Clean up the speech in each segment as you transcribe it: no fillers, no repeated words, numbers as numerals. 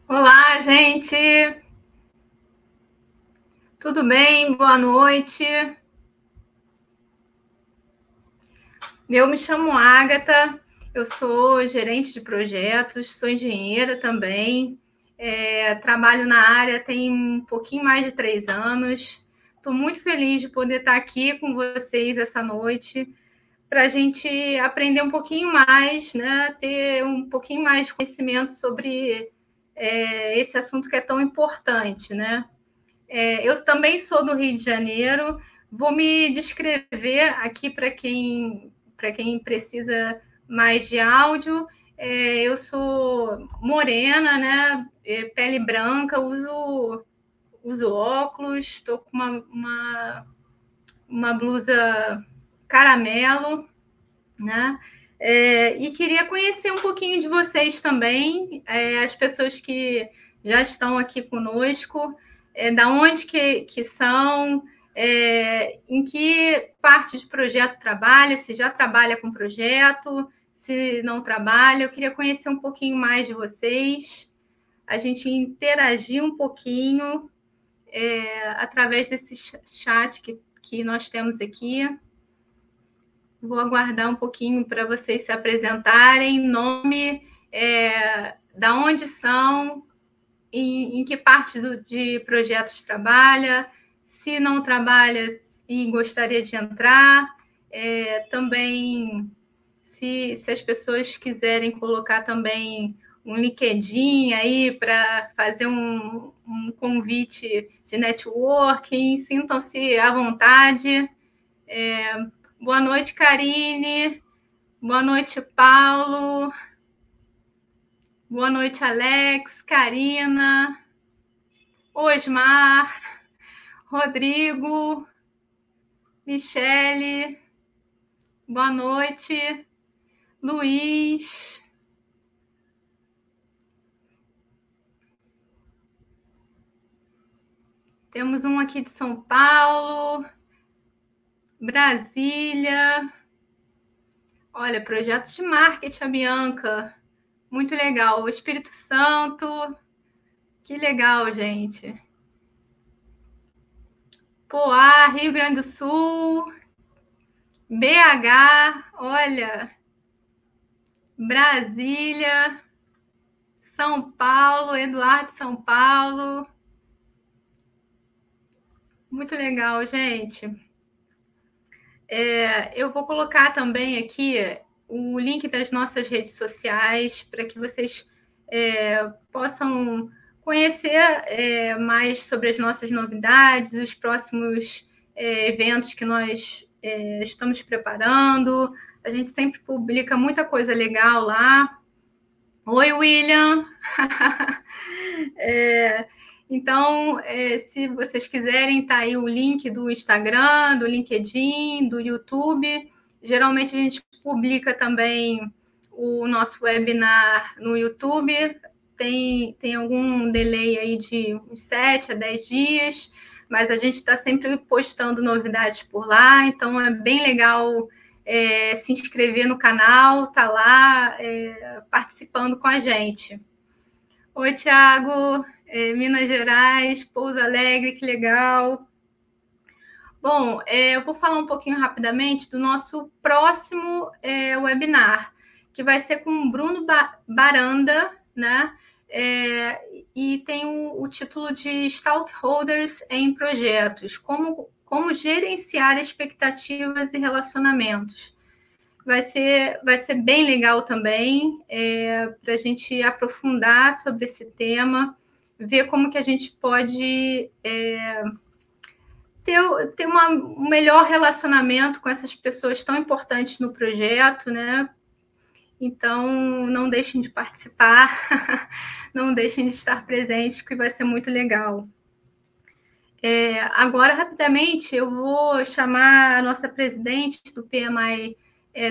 Olá, gente! Tudo bem? Boa noite. Eu me chamo Ágata, eu sou gerente de projetos, sou engenheira também, trabalho na área tem um pouquinho mais de 3 anos. Estou muito feliz de poder estar aqui com vocês essa noite para a gente aprender um pouquinho mais, né? Ter um pouquinho mais de conhecimento sobre esse assunto que é tão importante, né? Eu também sou do Rio de Janeiro. Vou me descrever aqui para quem precisa mais de áudio. Eu sou morena, né? Pele branca, uso óculos, estou com uma blusa caramelo, né? E queria conhecer um pouquinho de vocês também, as pessoas que já estão aqui conosco, da onde que são, em que parte de projeto trabalha, se já trabalha com projeto, se não trabalha. Eu queria conhecer um pouquinho mais de vocês, a gente interagir um pouquinho através desse chat que nós temos aqui. Vou aguardar um pouquinho para vocês se apresentarem, nome, da onde são, em que parte de projetos trabalha, se não trabalha e gostaria de entrar, também se as pessoas quiserem colocar também um LinkedIn aí para fazer um convite de networking, sintam-se à vontade. Boa noite, Karine. Boa noite, Paulo. Boa noite, Alex, Karina, Osmar, Rodrigo, Michele. Boa noite, Luiz. Temos um aqui de São Paulo, Brasília. Olha, projeto de marketing, a Bianca. Muito legal. O Espírito Santo. Que legal, gente. Poá, Rio Grande do Sul. BH, olha. Brasília. São Paulo, Eduardo, São Paulo. Muito legal, gente. Eu vou colocar também aqui o link das nossas redes sociais para que vocês possam conhecer mais sobre as nossas novidades, os próximos eventos que nós estamos preparando. A gente sempre publica muita coisa legal lá. Oi, William! Então, se vocês quiserem, tá aí o link do Instagram, do LinkedIn, do YouTube. Geralmente a gente publica também o nosso webinar no YouTube. Tem algum delay aí de uns 7 a 10 dias, mas a gente está sempre postando novidades por lá, então é bem legal se inscrever no canal, tá lá participando com a gente. Oi, Thiago, Minas Gerais, Pouso Alegre, que legal. Bom, eu vou falar um pouquinho rapidamente do nosso próximo webinar, que vai ser com o Bruno Baranda, né? E tem o título de Stakeholders em Projetos, como gerenciar expectativas e relacionamentos. Vai ser bem legal também, para a gente aprofundar sobre esse tema, ver como que a gente pode ter um melhor relacionamento com essas pessoas tão importantes no projeto, né? Então, não deixem de participar, não deixem de estar presentes, que vai ser muito legal. Agora, rapidamente, eu vou chamar a nossa presidente do PMI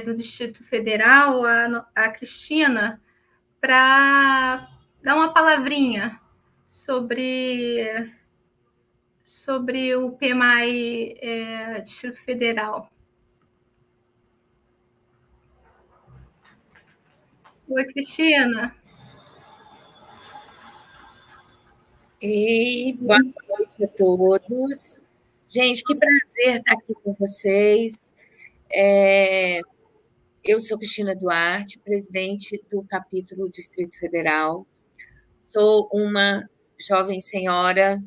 do Distrito Federal, a Cristina, para dar uma palavrinha sobre o PMI Distrito Federal. Oi, Cristina. E boa noite a todos. Gente, que prazer estar aqui com vocês. Eu sou Cristina Duarte, presidente do capítulo Distrito Federal. Sou uma jovem senhora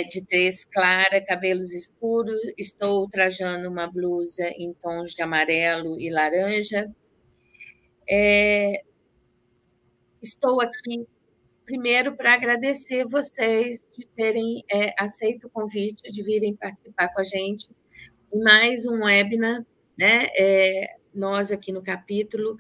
de tez clara, cabelos escuros. Estou trajando uma blusa em tons de amarelo e laranja. Estou aqui primeiro para agradecer vocês de terem aceito o convite de virem participar com a gente em mais um webinar, né? Nós aqui no capítulo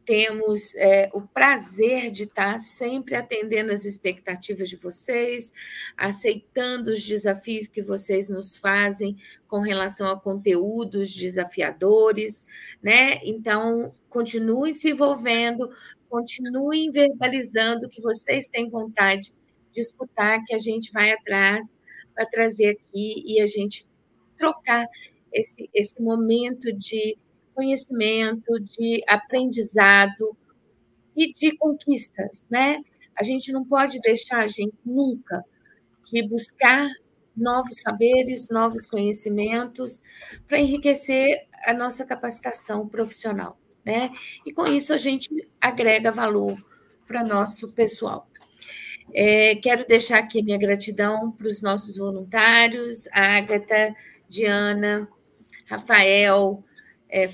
temos o prazer de estar sempre atendendo as expectativas de vocês, aceitando os desafios que vocês nos fazem com relação a conteúdos desafiadores, né? Então, continuem se envolvendo, continuem verbalizando que vocês têm vontade de escutar, que a gente vai atrás para trazer aqui e a gente trocar esse momento de conhecimento, de aprendizado e de conquistas, né? A gente não pode deixar, gente, nunca, de buscar novos saberes, novos conhecimentos para enriquecer a nossa capacitação profissional, né? E com isso a gente agrega valor para nosso pessoal. Quero deixar aqui minha gratidão para os nossos voluntários, Ágata, Diana, Rafael,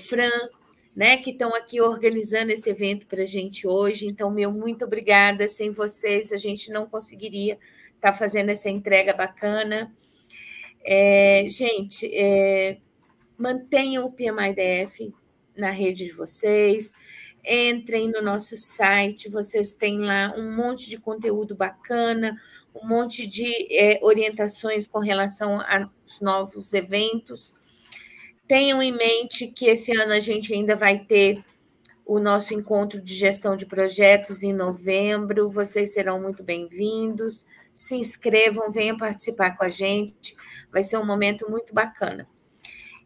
Fran, né, que estão aqui organizando esse evento para a gente hoje. Então, muito obrigada. Sem vocês, a gente não conseguiria estar fazendo essa entrega bacana. Gente, mantenham o PMI-DF na rede de vocês. Entrem no nosso site, vocês têm lá um monte de conteúdo bacana, um monte de orientações com relação aos novos eventos. Tenham em mente que esse ano a gente ainda vai ter o nosso encontro de gestão de projetos em novembro. Vocês serão muito bem-vindos. Se inscrevam, venham participar com a gente. Vai ser um momento muito bacana.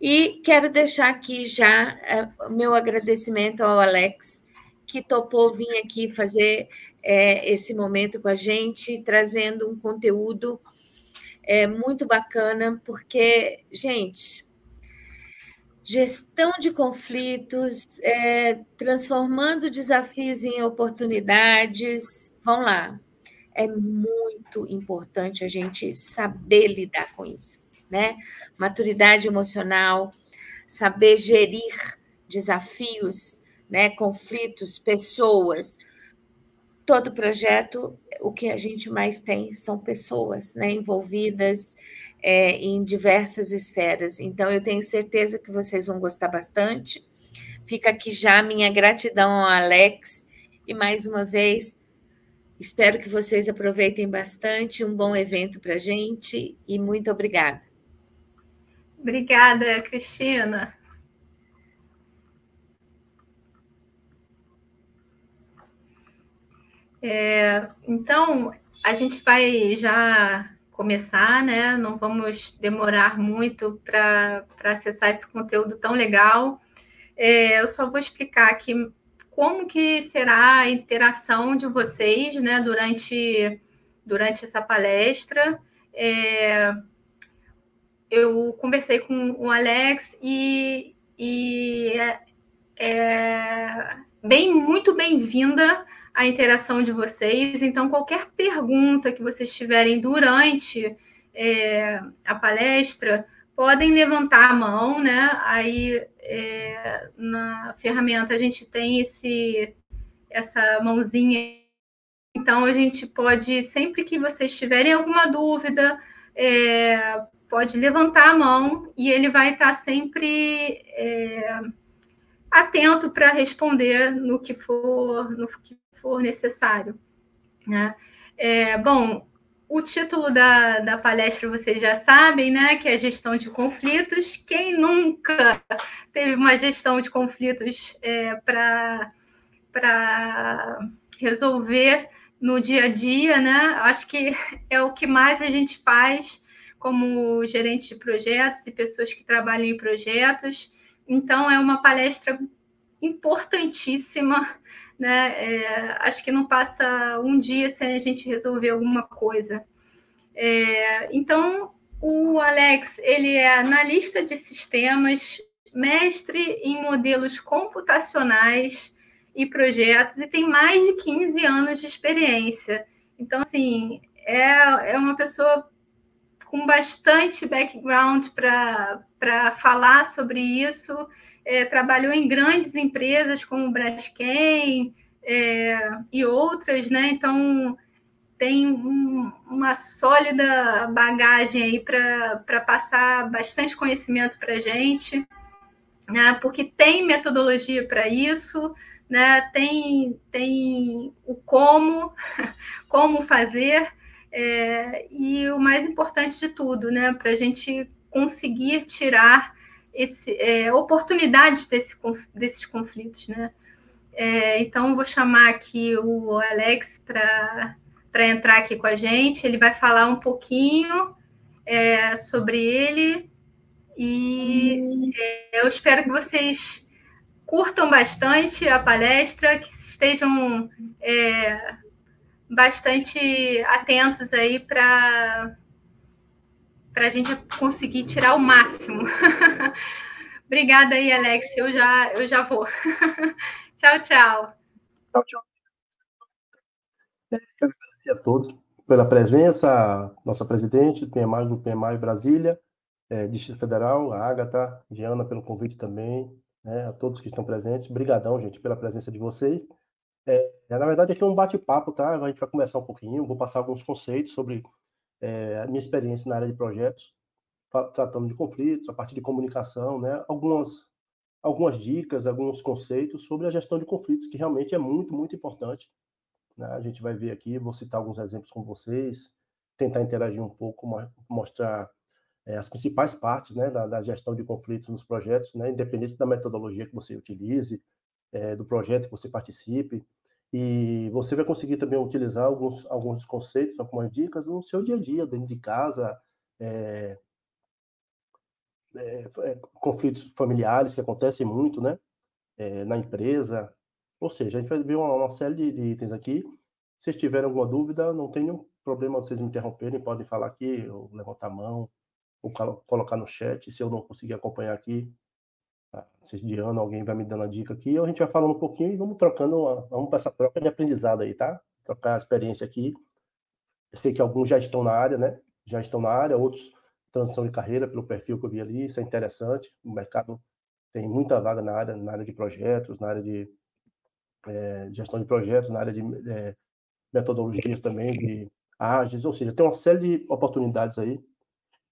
E quero deixar aqui já o meu agradecimento ao Alex, que topou vir aqui fazer esse momento com a gente, trazendo um conteúdo muito bacana, porque, gente, gestão de conflitos, transformando desafios em oportunidades. Vão lá. É muito importante a gente saber lidar com isso, né? Maturidade emocional, saber gerir desafios, né? Conflitos, pessoas. Todo projeto, o que a gente mais tem são pessoas, né, envolvidas em diversas esferas. Então, eu tenho certeza que vocês vão gostar bastante. Fica aqui já a minha gratidão ao Alex. E, mais uma vez, espero que vocês aproveitem bastante. Um bom evento para a gente e muito obrigada. Obrigada, Cristina. Então, a gente vai já começar, né? Não vamos demorar muito para acessar esse conteúdo tão legal. Eu só vou explicar aqui como que será a interação de vocês, né, durante essa palestra. Eu conversei com o Alex e muito bem-vinda a interação de vocês. Então, qualquer pergunta que vocês tiverem durante a palestra, podem levantar a mão, né? Aí, na ferramenta, a gente tem essa mãozinha. Então, a gente pode, sempre que vocês tiverem alguma dúvida, pode levantar a mão e ele vai estar sempre atento para responder no que for necessário, né? Bom, o título da palestra vocês já sabem, né? Que é gestão de conflitos. Quem nunca teve uma gestão de conflitos para resolver no dia a dia, né? Acho que é o que mais a gente faz como gerente de projetos e pessoas que trabalham em projetos. Então, é uma palestra importantíssima, né? Acho que não passa um dia sem a gente resolver alguma coisa. Então, o Alex, ele é analista de sistemas, mestre em modelos computacionais e projetos, e tem mais de 15 anos de experiência. Então, assim, é uma pessoa com bastante background para falar sobre isso. Trabalhou em grandes empresas como Braskem e outras, né? Então, tem uma sólida bagagem aí para passar bastante conhecimento para a gente, né? Porque tem metodologia para isso, né? Tem o como fazer, e o mais importante de tudo, né? Para a gente conseguir tirar oportunidades desses conflitos, né? Então, vou chamar aqui o Alex para entrar aqui com a gente. Ele vai falar um pouquinho sobre ele e eu espero que vocês curtam bastante a palestra, que estejam bastante atentos aí para a gente conseguir tirar o máximo. Obrigada aí, Alex. Eu já vou. Tchau, tchau. Tchau, tchau. Quero agradecer a todos pela presença, nossa presidente, PMI do PMI Brasília, Distrito Federal, a Agatha, Diana, pelo convite também, né, a todos que estão presentes. Obrigadão, gente, pela presença de vocês. Na verdade, aqui é um bate-papo, tá? A gente vai conversar um pouquinho, vou passar alguns conceitos sobre a minha experiência na área de projetos, tratando de conflitos, a partir de comunicação, né? Algumas dicas, alguns conceitos sobre a gestão de conflitos, que realmente é muito, muito importante, né? A gente vai ver aqui, vou citar alguns exemplos com vocês, tentar interagir um pouco, mostrar as principais partes, né, da gestão de conflitos nos projetos, né, independente da metodologia que você utilize, do projeto que você participe, e você vai conseguir também utilizar alguns conceitos, algumas dicas no seu dia a dia, dentro de casa, conflitos familiares que acontecem muito, né, na empresa. Ou seja, a gente vai ver uma série de itens aqui. Se vocês tiverem alguma dúvida, não tem nenhum problema vocês me interromperem, podem falar aqui, ou levantar a mão, ou colocar no chat, se eu não conseguir acompanhar aqui. Se de ano alguém vai me dando a dica aqui, a gente vai falando um pouquinho e vamos trocando, vamos para essa troca de aprendizado aí, tá? Trocar a experiência aqui. Eu sei que alguns já estão na área, né? Já estão na área, outros transição de carreira pelo perfil que eu vi ali, isso é interessante. O mercado tem muita vaga na área de projetos, na área de gestão de projetos, na área de metodologias também, de ágeis, ou seja, tem uma série de oportunidades aí.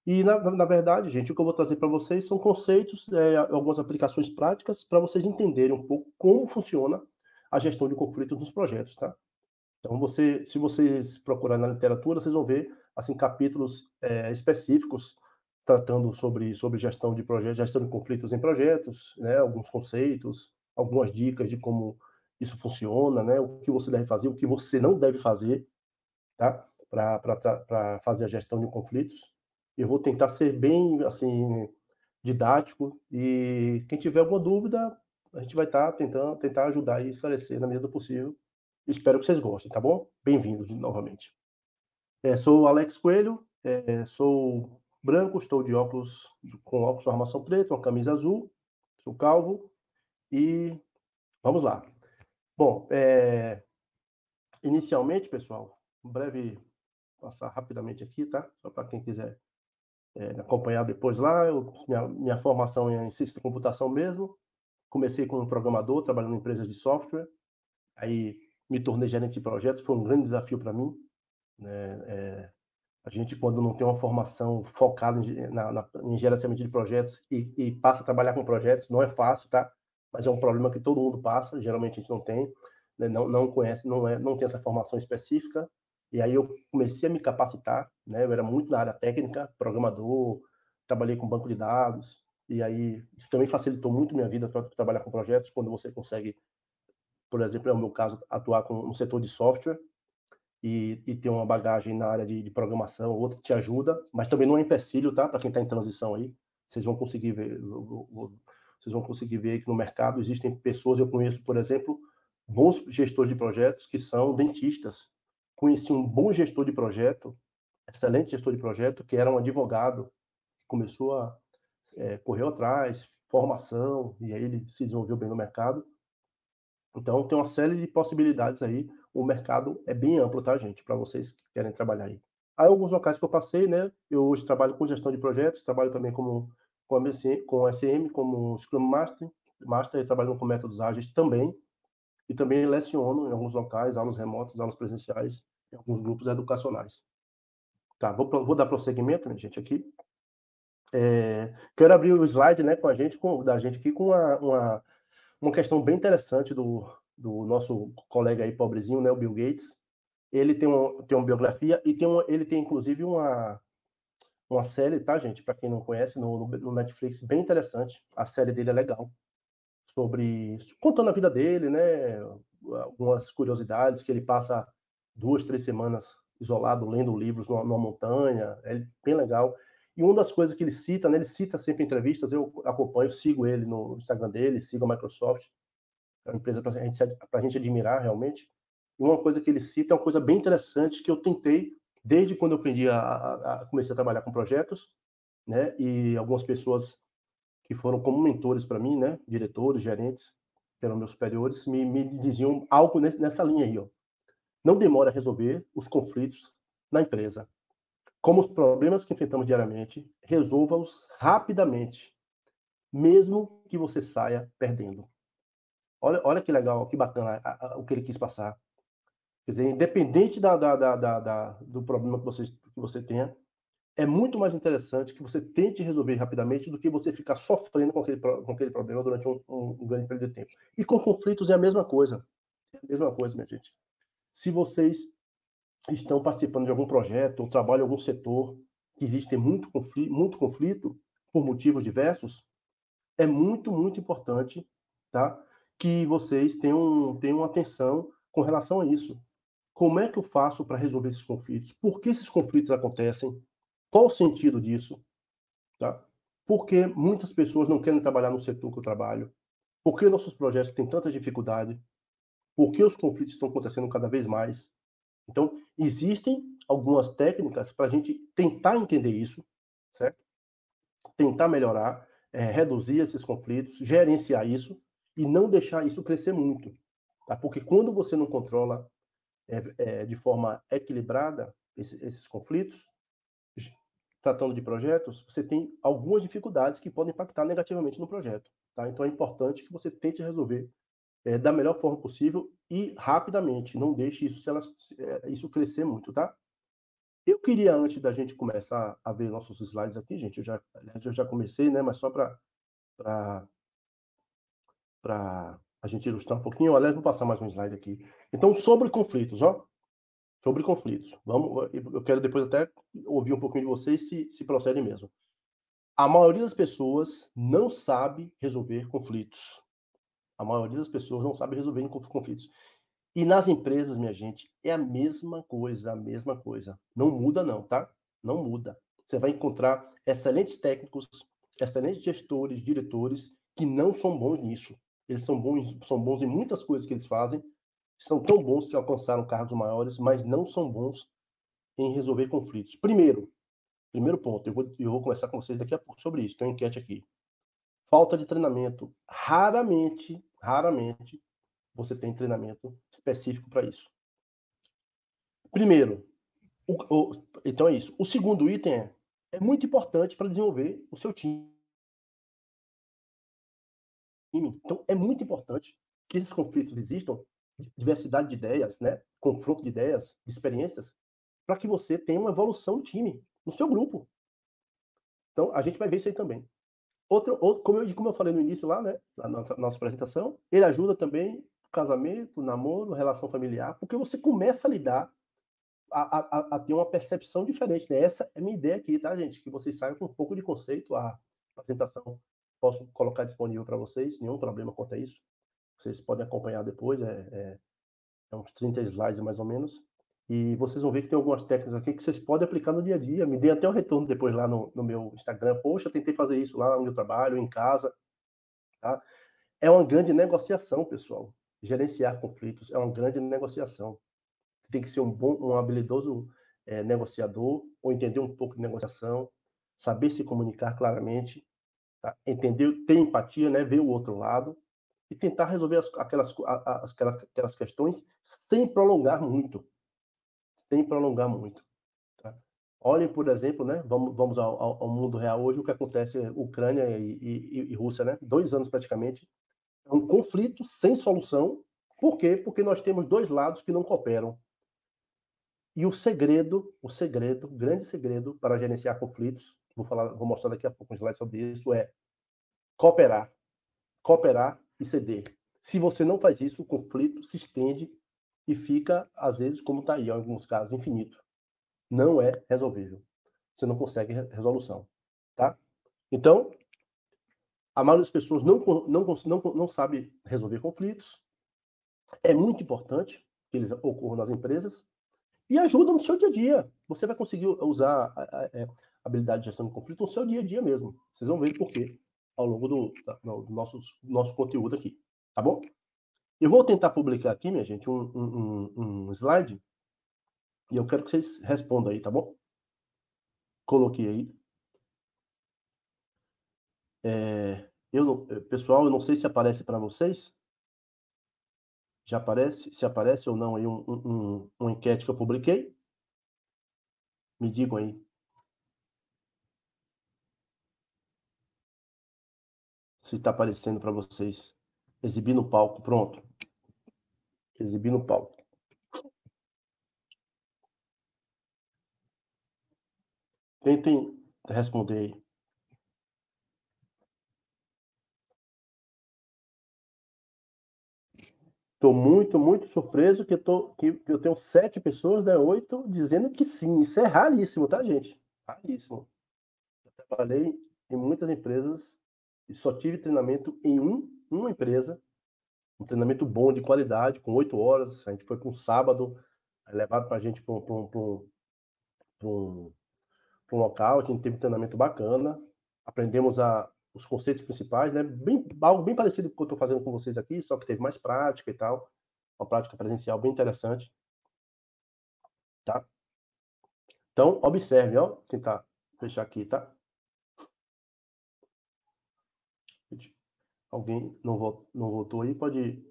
E, na verdade, gente, o que eu vou trazer para vocês são conceitos, algumas aplicações práticas para vocês entenderem um pouco como funciona a gestão de conflitos nos projetos, tá? Então, se vocês procurarem na literatura, vocês vão ver, assim, capítulos específicos tratando sobre gestão de projetos, gestão de conflitos em projetos, né? Alguns conceitos, algumas dicas de como isso funciona, né? O que você deve fazer, o que você não deve fazer, tá? Para fazer a gestão de conflitos. Eu vou tentar ser bem, assim, didático, e quem tiver alguma dúvida, a gente vai estar tentando tentar ajudar e esclarecer na medida do possível. Espero que vocês gostem, tá bom? Bem-vindos novamente. Sou o Alex Coelho, sou branco, estou com óculos de armação preta, uma camisa azul, sou calvo, e vamos lá. Bom, inicialmente, pessoal, um breve, passar rapidamente aqui, tá? Só para quem quiser me acompanhar depois lá. Minha formação é em ciência de computação mesmo. Comecei como programador, trabalhando em empresas de software. Aí me tornei gerente de projetos, foi um grande desafio para mim, né? A gente, quando não tem uma formação focada em gerenciamento de projetos e passa a trabalhar com projetos, não é fácil, tá? Mas é um problema que todo mundo passa, geralmente a gente não tem, né? Não conhece, não tem essa formação específica. E aí eu comecei a me capacitar, né? Eu era muito na área técnica, programador, trabalhei com banco de dados, e aí isso também facilitou muito minha vida para trabalhar com projetos, quando você consegue, por exemplo, no meu caso, atuar no setor de software e ter uma bagagem na área de programação, outra que te ajuda, mas também não é empecilho, tá? Para quem está em transição aí, vocês vão conseguir ver, vocês vão conseguir ver que no mercado existem pessoas, eu conheço, por exemplo, bons gestores de projetos que são dentistas. Conheci um bom gestor de projeto, excelente gestor de projeto, que era um advogado, começou a correr atrás, formação, e aí ele se desenvolveu bem no mercado. Então, tem uma série de possibilidades aí. O mercado é bem amplo, tá, gente? Para vocês que querem trabalhar aí. Aí, alguns locais que eu passei, né? Eu hoje trabalho com gestão de projetos, trabalho também com SM, como Scrum Master. Eu trabalho com métodos ágeis também. E também leciono em alguns locais, aulas remotas, aulas presenciais, em alguns grupos educacionais. Tá, vou dar prosseguimento, minha gente, aqui. Quero abrir o slide, né, da gente aqui com uma questão bem interessante do nosso colega aí, pobrezinho, né, o Bill Gates. Ele tem uma biografia e ele tem inclusive uma série, tá, gente? Para quem não conhece, no Netflix, bem interessante. A série dele é legal. Contando a vida dele, né? Algumas curiosidades, que ele passa 2, 3 semanas isolado, lendo livros numa montanha. É bem legal. E uma das coisas que ele cita, né? Ele cita sempre em entrevistas, eu acompanho, sigo ele no Instagram dele, sigo a Microsoft. É uma empresa para a gente admirar realmente. E uma coisa que ele cita é uma coisa bem interessante que eu tentei, desde quando eu aprendi comecei a trabalhar com projetos, né? E algumas pessoas que foram como mentores para mim, né? Diretores, gerentes, que eram meus superiores, me diziam algo nessa linha aí, ó. Não demore a resolver os conflitos na empresa. Como os problemas que enfrentamos diariamente, resolva-os rapidamente, mesmo que você saia perdendo. Olha que legal, que bacana o que ele quis passar. Quer dizer, independente do problema que você tenha, é muito mais interessante que você tente resolver rapidamente do que você ficar sofrendo com aquele problema durante um grande período de tempo. E com conflitos é a mesma coisa. É a mesma coisa, minha gente. Se vocês estão participando de algum projeto ou trabalham em algum setor que existe muito conflito por motivos diversos, é muito, muito importante, tá? Que vocês tenham atenção com relação a isso. Como é que eu faço para resolver esses conflitos? Por que esses conflitos acontecem? Qual o sentido disso? Tá? Por que muitas pessoas não querem trabalhar no setor que eu trabalho? Por que nossos projetos têm tanta dificuldade? Por que os conflitos estão acontecendo cada vez mais? Então, existem algumas técnicas para a gente tentar entender isso, certo? Tentar melhorar, reduzir esses conflitos, gerenciar isso e não deixar isso crescer muito. Tá? Porque quando você não controla de forma equilibrada esses conflitos, tratando de projetos, você tem algumas dificuldades que podem impactar negativamente no projeto. Tá? Então é importante que você tente resolver da melhor forma possível e rapidamente. Não deixe isso crescer muito, tá? Eu queria, antes da gente começar a ver nossos slides aqui, gente, eu já comecei, né? Mas só para a gente ilustrar um pouquinho, aliás, vou passar mais um slide aqui. Então, sobre conflitos, ó. Sobre conflitos. Eu quero depois até ouvir um pouquinho de vocês se procedem mesmo. A maioria das pessoas não sabe resolver conflitos. A maioria das pessoas não sabe resolver conflitos. E nas empresas, minha gente, é a mesma coisa, a mesma coisa. Não muda não, tá? Não muda. Você vai encontrar excelentes técnicos, excelentes gestores, diretores, que não são bons nisso. Eles são bons em muitas coisas que eles fazem, são tão bons que alcançaram cargos maiores, mas não são bons em resolver conflitos. Primeiro ponto, eu vou conversar com vocês daqui a pouco sobre isso, tem uma enquete aqui. Falta de treinamento. Raramente você tem treinamento específico para isso. Primeiro, então é isso. O segundo item é muito importante para desenvolver o seu time. Então, é muito importante que esses conflitos existam, diversidade de ideias, né? Confronto de ideias, de experiências, para que você tenha uma evolução do time, no seu grupo. Então, a gente vai ver isso aí também. Como eu falei no início lá, né, na nossa apresentação, ele ajuda também casamento, namoro, relação familiar, porque você começa a lidar, a ter uma percepção diferente, né? Essa é a minha ideia aqui, tá, gente? Que vocês saiam com um pouco de conceito, a apresentação posso colocar disponível para vocês, nenhum problema quanto a isso. Vocês podem acompanhar depois, uns 30 slides mais ou menos. E vocês vão ver que tem algumas técnicas aqui que vocês podem aplicar no dia a dia. Me dê até um retorno depois lá no meu Instagram. Poxa, tentei fazer isso lá onde eu trabalho, em casa. Tá? É uma grande negociação, pessoal. gerenciar conflitos é uma grande negociação. Você tem que ser um habilidoso negociador, ou entender um pouco de negociação, saber se comunicar claramente, tá? Entender, ter empatia, né? Ver o outro lado e tentar resolver aquelas questões sem prolongar muito. Sem prolongar muito. Tá? Olhem, por exemplo, né? Vamos ao mundo real hoje, o que acontece em Ucrânia e Rússia, né? 2 anos praticamente. É um conflito sem solução. Por quê? Porque nós temos dois lados que não cooperam. E o grande segredo para gerenciar conflitos, vou mostrar daqui a pouco um slide sobre isso, é cooperar. Cooperar e ceder. Se você não faz isso, o conflito se estende e fica, às vezes, como está aí, em alguns casos, infinito. Não é resolvível. Você não consegue resolução. Tá? Então, a maioria das pessoas não sabe resolver conflitos. É muito importante que eles ocorram nas empresas e ajudam no seu dia a dia. Você vai conseguir usar a habilidade de gestão de conflito no seu dia a dia mesmo. Vocês vão ver por quê ao longo do nosso conteúdo aqui. Tá bom? Eu vou tentar publicar aqui, minha gente, um slide e eu quero que vocês respondam aí, tá bom? Coloquei aí. Pessoal, eu não sei se aparece para vocês. Já aparece? Se aparece ou não aí uma enquete que eu publiquei. Me digam aí. Se está aparecendo para vocês. Exibir no palco. Pronto. Exibir no palco. Tentem responder aí. Estou muito, muito surpreso que eu tenho 7 pessoas, né, 8, dizendo que sim. Isso é raríssimo, tá, gente? Raríssimo. Eu trabalhei em muitas empresas e só tive treinamento em uma empresa. Um treinamento bom, de qualidade, com 8 horas. A gente foi para um sábado, levado para a gente para um local, a gente teve um treinamento bacana. Aprendemos os conceitos principais, né? Algo bem parecido com o que eu estou fazendo com vocês aqui, só que teve mais prática e tal. Uma prática presencial bem interessante. Tá? Então, observe, ó. Tentar fechar aqui, tá? Alguém não voltou aí? Pode.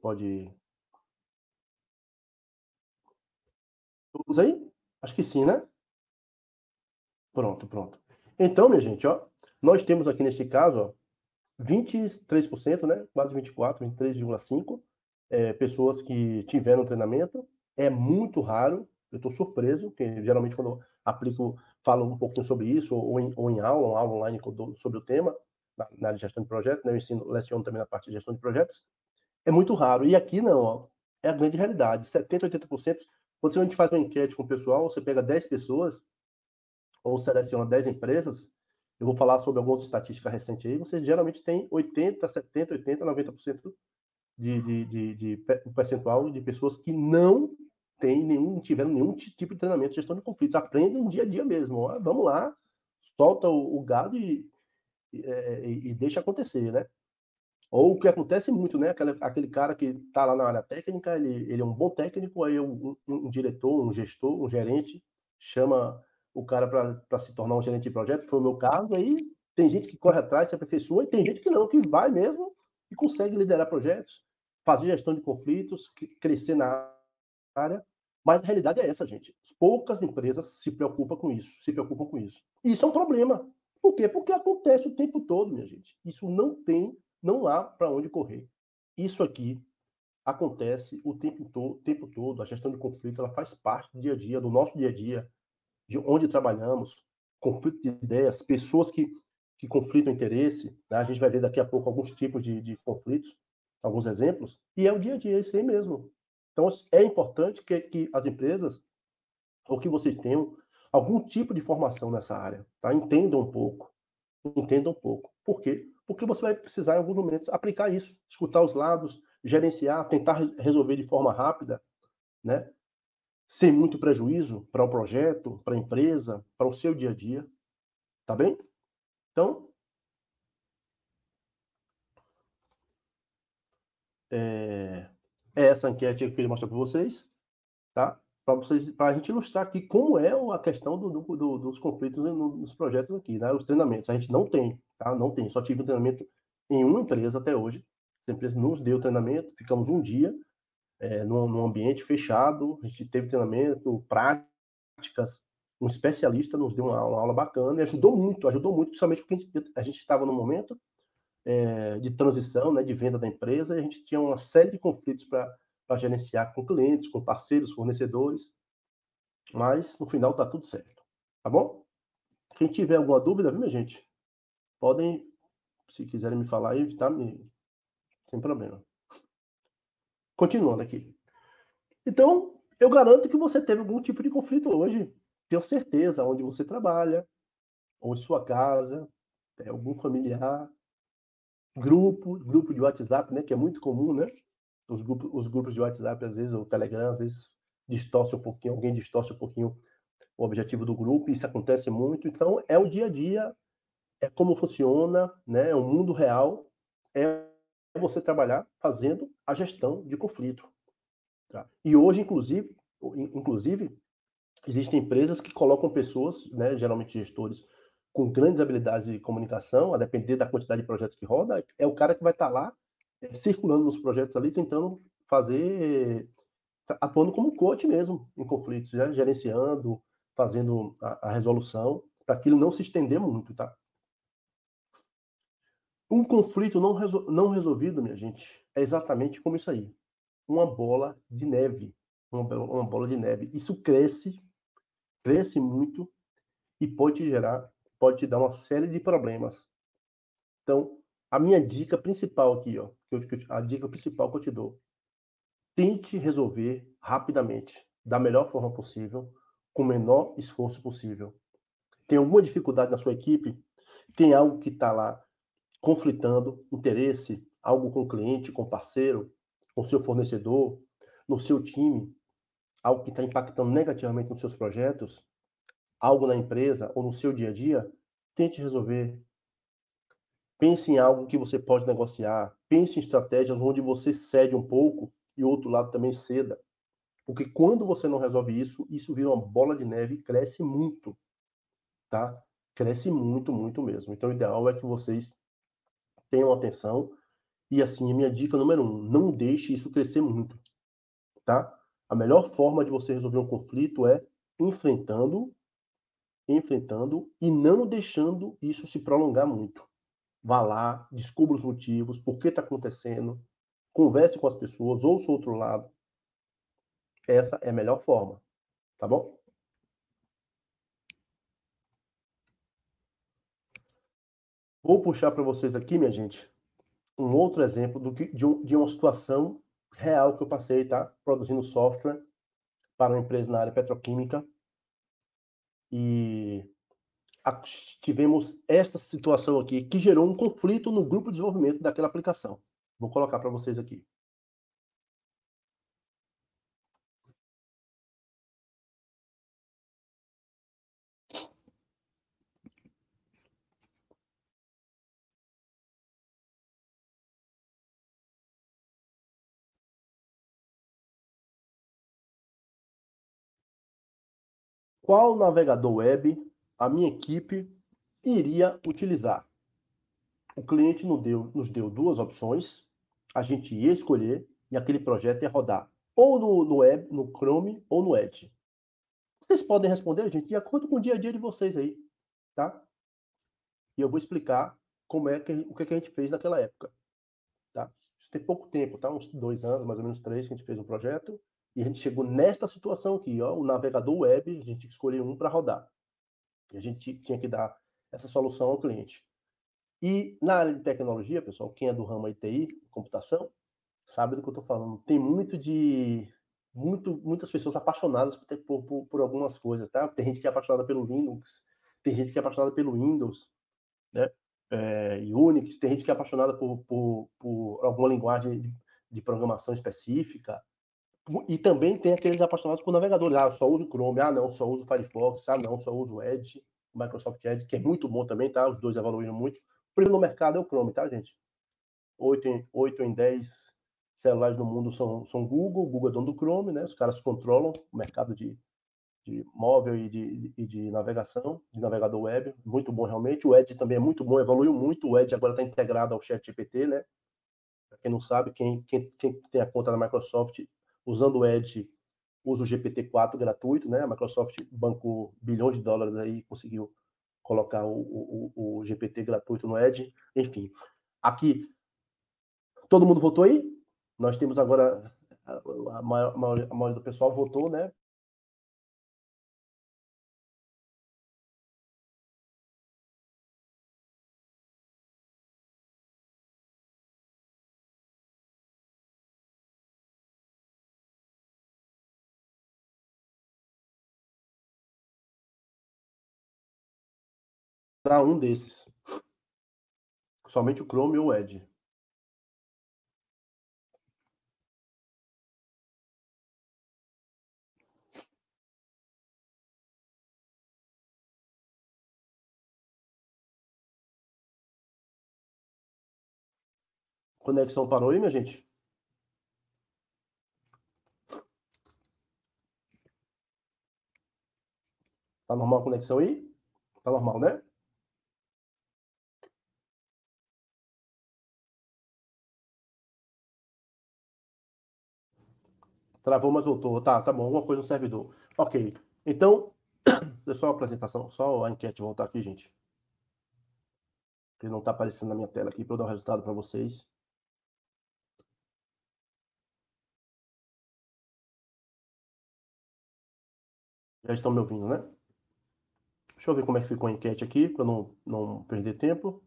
Todos aí? Acho que sim, né? Pronto, pronto. Então, minha gente, ó, nós temos aqui nesse caso, ó, 23%, né? Quase 24, 23,5% pessoas que tiveram treinamento. É muito raro, eu estou surpreso, porque geralmente quando eu aplico, falo um pouquinho sobre isso, ou em aula, uma aula online sobre o tema, na área de gestão de projetos, né? Eu leciono também na parte de gestão de projetos. É muito raro. E aqui não, ó, é a grande realidade. 70%, 80%. Quando a gente faz uma enquete com o pessoal, você pega 10 pessoas, ou seleciona 10 empresas, eu vou falar sobre algumas estatísticas recentes aí, você geralmente tem 80, 70, 80, 90% de percentual de pessoas que não tiveram nenhum tipo de treinamento de gestão de conflitos, aprendem no dia a dia mesmo. Ó, vamos lá, solta o gado e deixa acontecer, né? Ou o que acontece muito, né? Aquele cara que está lá na área técnica, ele é um bom técnico, aí um diretor, um gestor, um gerente, chama o cara para se tornar um gerente de projeto, foi o meu caso, aí tem gente que corre atrás, se aperfeiçoa, e tem gente que não, que vai mesmo e consegue liderar projetos, fazer gestão de conflitos, crescer na área, mas a realidade é essa, gente. Poucas empresas se preocupam com isso, se preocupam com isso. E isso é um problema. Por quê? Porque acontece o tempo todo, minha gente. Isso não há para onde correr. Isso aqui acontece o tempo todo. A gestão de conflito ela faz parte do dia a dia, do nosso dia a dia, de onde trabalhamos, conflito de ideias, pessoas que conflitam interesse. Né? A gente vai ver daqui a pouco alguns tipos de conflitos, alguns exemplos, e é o dia a dia, é isso aí mesmo. Então, é importante que as empresas, ou que vocês tenham, algum tipo de formação nessa área. Tá? Entendam um pouco. Entendam um pouco. Por quê? Porque você vai precisar, em alguns momentos, aplicar isso, escutar os lados, gerenciar, tentar resolver de forma rápida, né? Sem muito prejuízo para o projeto, para a empresa, para o seu dia a dia. Tá bem? Então, É essa enquete que eu queria mostrar para vocês, tá? Para a gente ilustrar aqui como é a questão dos conflitos nos projetos aqui, né? Os treinamentos. A gente não tem, tá? Não tem. Só tive um treinamento em uma empresa até hoje. Essa empresa nos deu treinamento, ficamos um dia num ambiente fechado, a gente teve treinamento, práticas, um especialista nos deu uma aula bacana e ajudou muito, principalmente porque a gente estava num momento de transição, né, de venda da empresa, e a gente tinha uma série de conflitos para gerenciar com clientes, com parceiros, fornecedores, mas no final tá tudo certo, tá bom? Quem tiver alguma dúvida, viu, minha gente? Podem, se quiserem me falar aí, tá? Sem problema. Continuando aqui. Então, eu garanto que você teve algum tipo de conflito hoje. Tenho certeza, onde você trabalha, ou em sua casa, algum familiar, grupo de WhatsApp, né, que é muito comum, né? Os grupos de WhatsApp, às vezes, ou Telegram, às vezes distorce um pouquinho, alguém distorce um pouquinho o objetivo do grupo, isso acontece muito. Então, é o dia a dia, é como funciona, né? É o mundo real, é você trabalhar fazendo a gestão de conflito. Tá? E hoje, inclusive, existem empresas que colocam pessoas, né, geralmente gestores, com grandes habilidades de comunicação, a depender da quantidade de projetos que roda, é o cara que vai estar lá circulando nos projetos ali, tentando fazer, atuando como coach mesmo em conflitos, né, gerenciando, fazendo a resolução, para aquilo não se estender muito, tá? Um conflito não resolvido, minha gente, é exatamente como isso aí. Uma bola de neve. Uma bola de neve. Isso cresce muito e pode te dar uma série de problemas. Então, a minha dica principal aqui, ó, a dica principal que eu te dou, tente resolver rapidamente, da melhor forma possível, com o menor esforço possível. Tem alguma dificuldade na sua equipe? Tem algo que está lá conflitando interesse, algo com o cliente, com o parceiro, com o seu fornecedor, no seu time, algo que está impactando negativamente nos seus projetos, algo na empresa ou no seu dia a dia? Tente resolver. Pense em algo que você pode negociar. Pense em estratégias onde você cede um pouco e o outro lado também ceda. Porque quando você não resolve isso, isso vira uma bola de neve e cresce muito, tá? Cresce muito, muito mesmo. Então, o ideal é que vocês tenham atenção. E assim, a minha dica número 1, não deixe isso crescer muito, tá? A melhor forma de você resolver um conflito é enfrentando e não deixando isso se prolongar muito. Vá lá, descubra os motivos, por que está acontecendo, converse com as pessoas, ouça o outro lado. Essa é a melhor forma, tá bom? Vou puxar para vocês aqui, minha gente, um outro exemplo de uma situação real que eu passei, tá? Produzindo software para uma empresa na área petroquímica e tivemos esta situação aqui que gerou um conflito no grupo de desenvolvimento daquela aplicação. Vou colocar para vocês aqui. Qual navegador web a minha equipe iria utilizar? O cliente nos deu duas opções, a gente ia escolher e aquele projeto ia rodar ou no web, no Chrome ou no Edge. Vocês podem responder, gente, de acordo com o dia a dia de vocês aí, tá? E eu vou explicar o que a gente fez naquela época, tá? Isso tem pouco tempo, tá? Uns 2 anos, mais ou menos 3, que a gente fez um projeto e a gente chegou nesta situação aqui, ó, o navegador web, a gente tinha que escolher um para rodar. E a gente tinha que dar essa solução ao cliente. E na área de tecnologia, pessoal, quem é do ramo TI, computação, sabe do que eu estou falando. Tem muitas pessoas apaixonadas por algumas coisas, tá? Tem gente que é apaixonada pelo Linux, tem gente que é apaixonada pelo Windows, né? Unix, tem gente que é apaixonada por alguma linguagem de programação específica. E também tem aqueles apaixonados por navegadores. Ah, eu só uso Chrome. Ah, não, só uso Firefox. Ah, não, só uso Edge, Microsoft Edge, que é muito bom também, tá? Os dois evoluíram muito. O primeiro no mercado é o Chrome, tá, gente? 8 em 10 celulares no mundo são Google é dono do Chrome, né? Os caras controlam o mercado de móvel e de navegação, de navegador web, muito bom realmente. O Edge também é muito bom, evoluiu muito. O Edge agora está integrado ao ChatGPT, né? Para quem não sabe, quem tem a conta da Microsoft usando o Edge usa o GPT-4 gratuito, né? A Microsoft bancou bilhões de dólares aí, conseguiu colocar o GPT gratuito no Edge. Enfim, aqui, todo mundo votou aí? Nós temos agora, a maioria do pessoal votou, né? Para um desses. Somente o Chrome ou o Edge. Conexão parou aí, minha gente? Tá normal a conexão aí? Tá normal, né? Travou, mas voltou. Tá bom. Alguma coisa no servidor. Ok. Então, só a apresentação, só a enquete voltar aqui, gente. Que não tá aparecendo na minha tela aqui para eu dar o resultado para vocês. Já estão me ouvindo, né? Deixa eu ver como é que ficou a enquete aqui, para não perder tempo.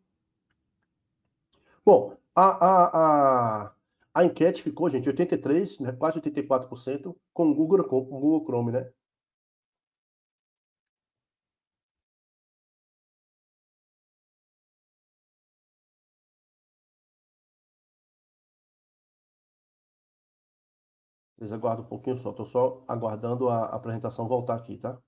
Bom, a enquete ficou, gente, 83%, né, quase 84% com o Google Chrome, né? Vocês aguardam um pouquinho só. Estou só aguardando a apresentação voltar aqui, tá?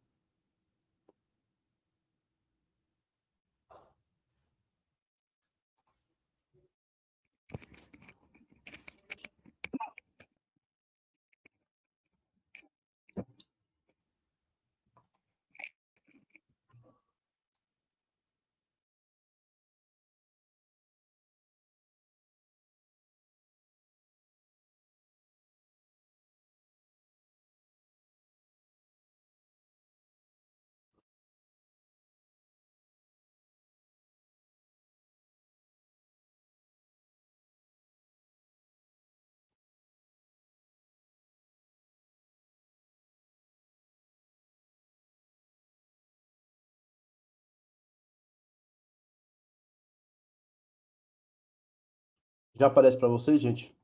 Já aparece para vocês, gente?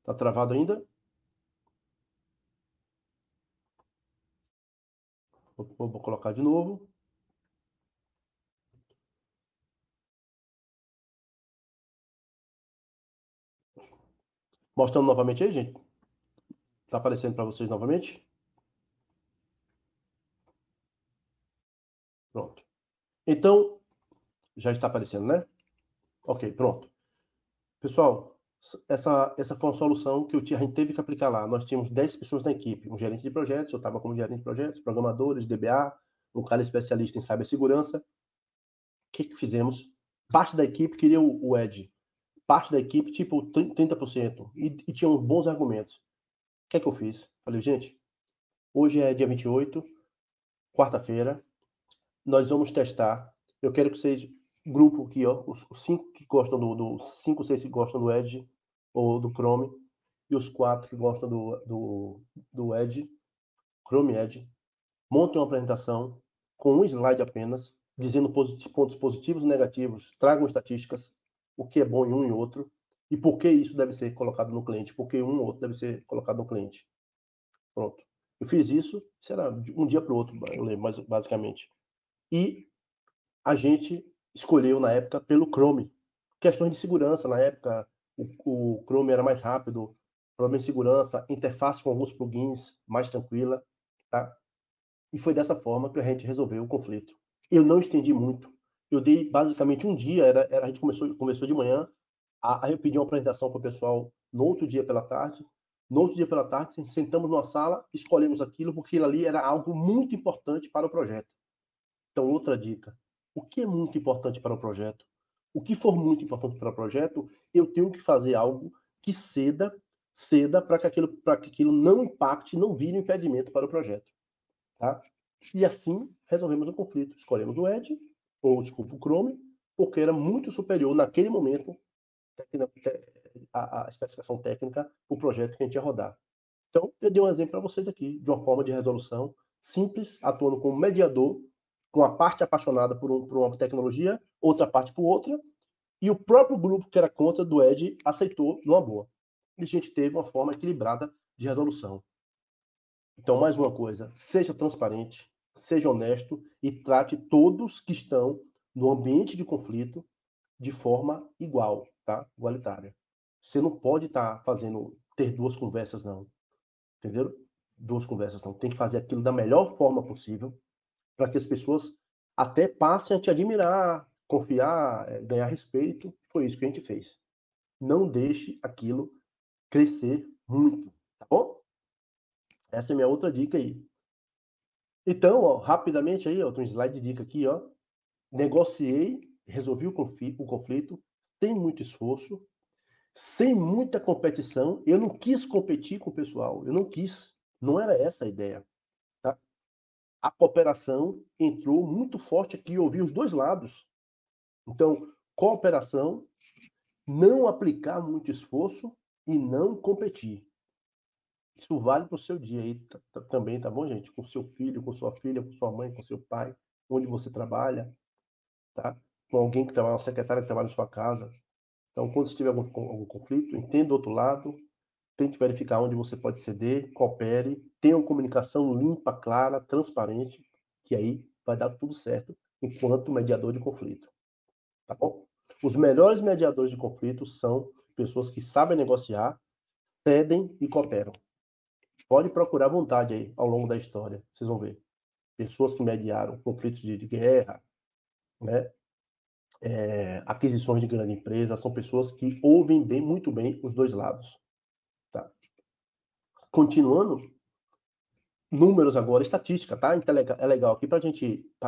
Tá travado ainda? Vou colocar de novo. Mostrando novamente aí, gente. Tá aparecendo para vocês novamente? Pronto. Então, já está aparecendo, né? Ok, pronto. Pessoal, essa foi uma solução que a gente teve que aplicar lá. Nós tínhamos 10 pessoas na equipe, um gerente de projetos, eu estava como gerente de projetos, programadores, DBA, um cara especialista em cibersegurança. O que fizemos? Parte da equipe queria o Edge. Parte da equipe, tipo, 30%. E tinham bons argumentos. O que eu fiz? Falei, gente, hoje é dia 28, quarta-feira, nós vamos testar. Eu quero que vocês, grupo aqui, ó, os 5 que gostam os 5, 6 que gostam do Edge ou do Chrome, e os 4 que gostam do Edge, Chrome Edge, montem uma apresentação com um slide apenas, dizendo pontos positivos e negativos, tragam estatísticas, o que é bom em um e outro, e por que isso deve ser colocado no cliente, porque um ou outro deve ser colocado no cliente. Pronto. Eu fiz isso, será de um dia para o outro, eu lembro, mas basicamente. E a gente escolheu na época pelo Chrome. Questões de segurança, na época o Chrome era mais rápido, problema de segurança, interface com alguns plugins mais tranquila, tá? E foi dessa forma que a gente resolveu o conflito. Eu não estendi muito. Eu dei basicamente um dia, a gente conversou de manhã, Aí eu pedi uma apresentação para o pessoal no outro dia pela tarde. No outro dia pela tarde, sentamos numa sala, escolhemos aquilo, porque aquilo ali era algo muito importante para o projeto. Então, outra dica. O que é muito importante para o projeto? O que for muito importante para o projeto, eu tenho que fazer algo que ceda para que aquilo não impacte, não vire um impedimento para o projeto. Tá? E assim, resolvemos o conflito. Escolhemos o Edge, ou desculpa, o Chrome, porque era muito superior naquele momento a especificação técnica para o projeto que a gente ia rodar. Então, eu dei um exemplo para vocês aqui, de uma forma de resolução simples, atuando como mediador, com a parte apaixonada por uma tecnologia, outra parte por outra, e o próprio grupo que era contra do Edge aceitou numa boa. E a gente teve uma forma equilibrada de resolução. Então, mais uma coisa, seja transparente, seja honesto e trate todos que estão no ambiente de conflito de forma igual, tá? Igualitária. Você não pode estar ter duas conversas, não. Entendeu? Duas conversas, não. Tem que fazer aquilo da melhor forma possível para que as pessoas até passem a te admirar, confiar, ganhar respeito. Foi isso que a gente fez. Não deixe aquilo crescer muito, tá bom? Essa é a minha outra dica aí. Então, ó, rapidamente aí, ó, tem um slide de dica aqui, ó. Negociei, resolvi o conflito, sem muito esforço, sem muita competição. Eu não quis competir com o pessoal, eu não quis. Não era essa a ideia. Tá? A cooperação entrou muito forte aqui, eu ouvi os dois lados. Então, cooperação, não aplicar muito esforço e não competir. Isso vale para o seu dia aí também, tá bom, gente? Com seu filho, com sua filha, com sua mãe, com seu pai, onde você trabalha, tá? Com alguém que trabalha, uma secretária que trabalha na sua casa. Então, quando estiver algum conflito, entenda o outro lado, tente verificar onde você pode ceder, coopere, tenha uma comunicação limpa, clara, transparente, que aí vai dar tudo certo enquanto mediador de conflito. Tá bom? Os melhores mediadores de conflito são pessoas que sabem negociar, cedem e cooperam. Pode procurar à vontade aí ao longo da história, vocês vão ver. Pessoas que mediaram conflitos de guerra, né? Aquisições de grande empresa, são pessoas que ouvem bem, muito bem os dois lados. Tá? Continuando, números agora, estatística, tá? Então é legal aqui para a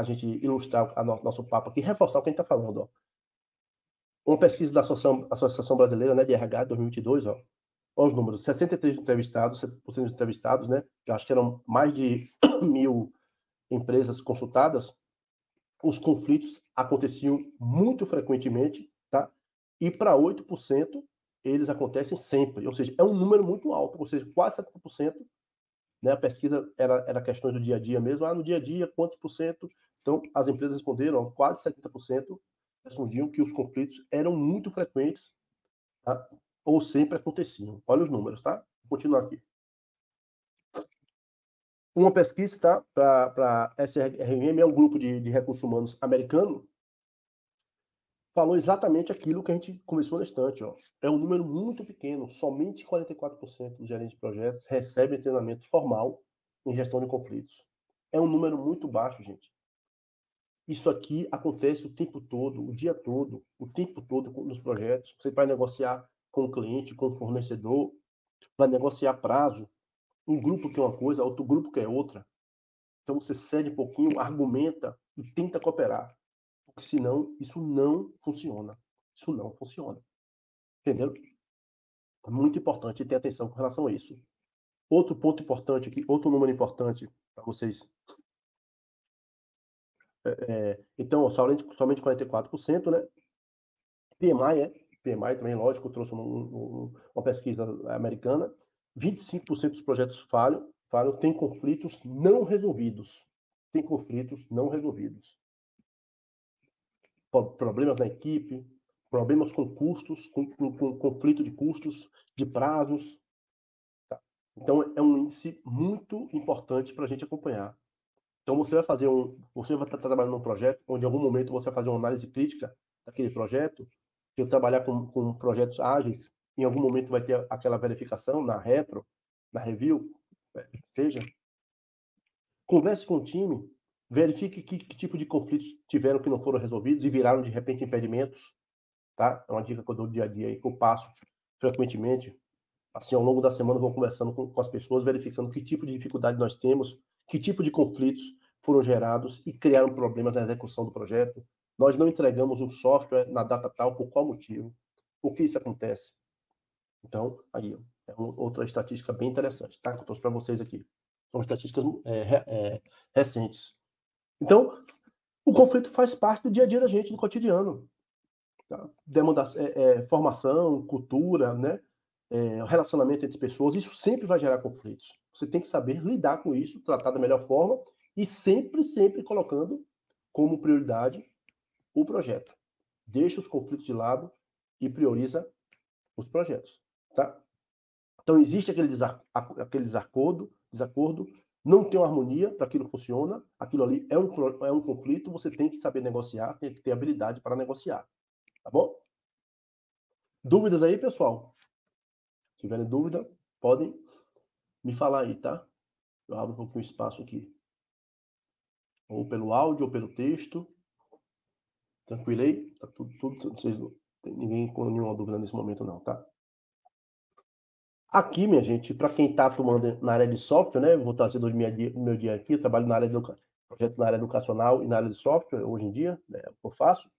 gente ilustrar nosso papo aqui, reforçar o que a gente está falando. Ó. Uma pesquisa da Associação Brasileira, né, de RH 2022, ó, olha os números, 63 entrevistados, 70% dos entrevistados, né, eu acho que eram mais de 1.000 empresas consultadas, os conflitos aconteciam muito frequentemente, tá? E para 8%, eles acontecem sempre, ou seja, é um número muito alto, ou seja, quase 70%, né? A pesquisa era questões do dia a dia mesmo, no dia a dia, quantos por cento? Então, as empresas responderam, quase 70% respondiam que os conflitos eram muito frequentes, tá? Ou sempre aconteciam. Olha os números, tá? Vou continuar aqui. Uma pesquisa, tá? Para SRM, é um grupo de recursos humanos americano, falou exatamente aquilo que a gente começou na estante. Ó. É um número muito pequeno, somente 44% dos gerentes de projetos recebem treinamento formal em gestão de conflitos. É um número muito baixo, gente. Isso aqui acontece o tempo todo, o tempo todo nos projetos. Você vai negociar com o cliente, com o fornecedor, vai negociar prazo. Um grupo quer uma coisa, outro grupo quer outra. Então você cede um pouquinho, argumenta e tenta cooperar. Porque senão isso não funciona. Isso não funciona. Entendeu? É muito importante ter atenção com relação a isso. Outro ponto importante aqui, outro número importante para vocês. Então, somente 44%, né? PMI também, lógico, trouxe uma pesquisa americana. 25% dos projetos falham, tem conflitos não resolvidos. Tem conflitos não resolvidos. Problemas na equipe, problemas com custos, com conflito de custos, de prazos. Tá? Então, é um índice muito importante para a gente acompanhar. Então, você vai estar trabalhando num projeto onde, em algum momento, você vai fazer uma análise crítica daquele projeto. Se eu trabalhar com projetos ágeis, em algum momento vai ter aquela verificação na retro, na review, seja. Converse com o time, verifique que tipo de conflitos tiveram que não foram resolvidos e viraram, de repente, impedimentos. tá? É uma dica que eu dou dia a dia aí, que eu passo frequentemente. Assim, ao longo da semana, eu vou conversando com as pessoas, verificando que tipo de dificuldade nós temos, que tipo de conflitos foram gerados e criaram problemas na execução do projeto. Nós não entregamos um software na data tal, por qual motivo? Por que isso acontece? Então, aí, ó, é outra estatística bem interessante, tá? Que eu trouxe para vocês aqui. São estatísticas recentes. Então, o conflito faz parte do dia a dia da gente, do cotidiano. Tá? Formação, cultura, né? Relacionamento entre pessoas, isso sempre vai gerar conflitos. Você tem que saber lidar com isso, tratar da melhor forma e sempre, sempre colocando como prioridade o projeto. Deixa os conflitos de lado e prioriza os projetos, tá? Então, existe aquele desacordo, não tem uma harmonia para aquilo funciona, aquilo ali é um conflito, você tem que saber negociar, tem que ter habilidade para negociar, tá bom? Dúvidas aí, pessoal? Se tiverem dúvida, podem me falar aí, tá? Eu abro um pouquinho o espaço aqui. Ou pelo áudio, ou pelo texto. Tranquilo aí? Tá tudo vocês não tem ninguém com nenhuma dúvida nesse momento não, tá? Aqui, minha gente, para quem está atuando na área de software, né? Vou trazer do meu dia aqui, eu trabalho na área de projeto na área educacional e na área de software, hoje em dia, né, é o que eu faço.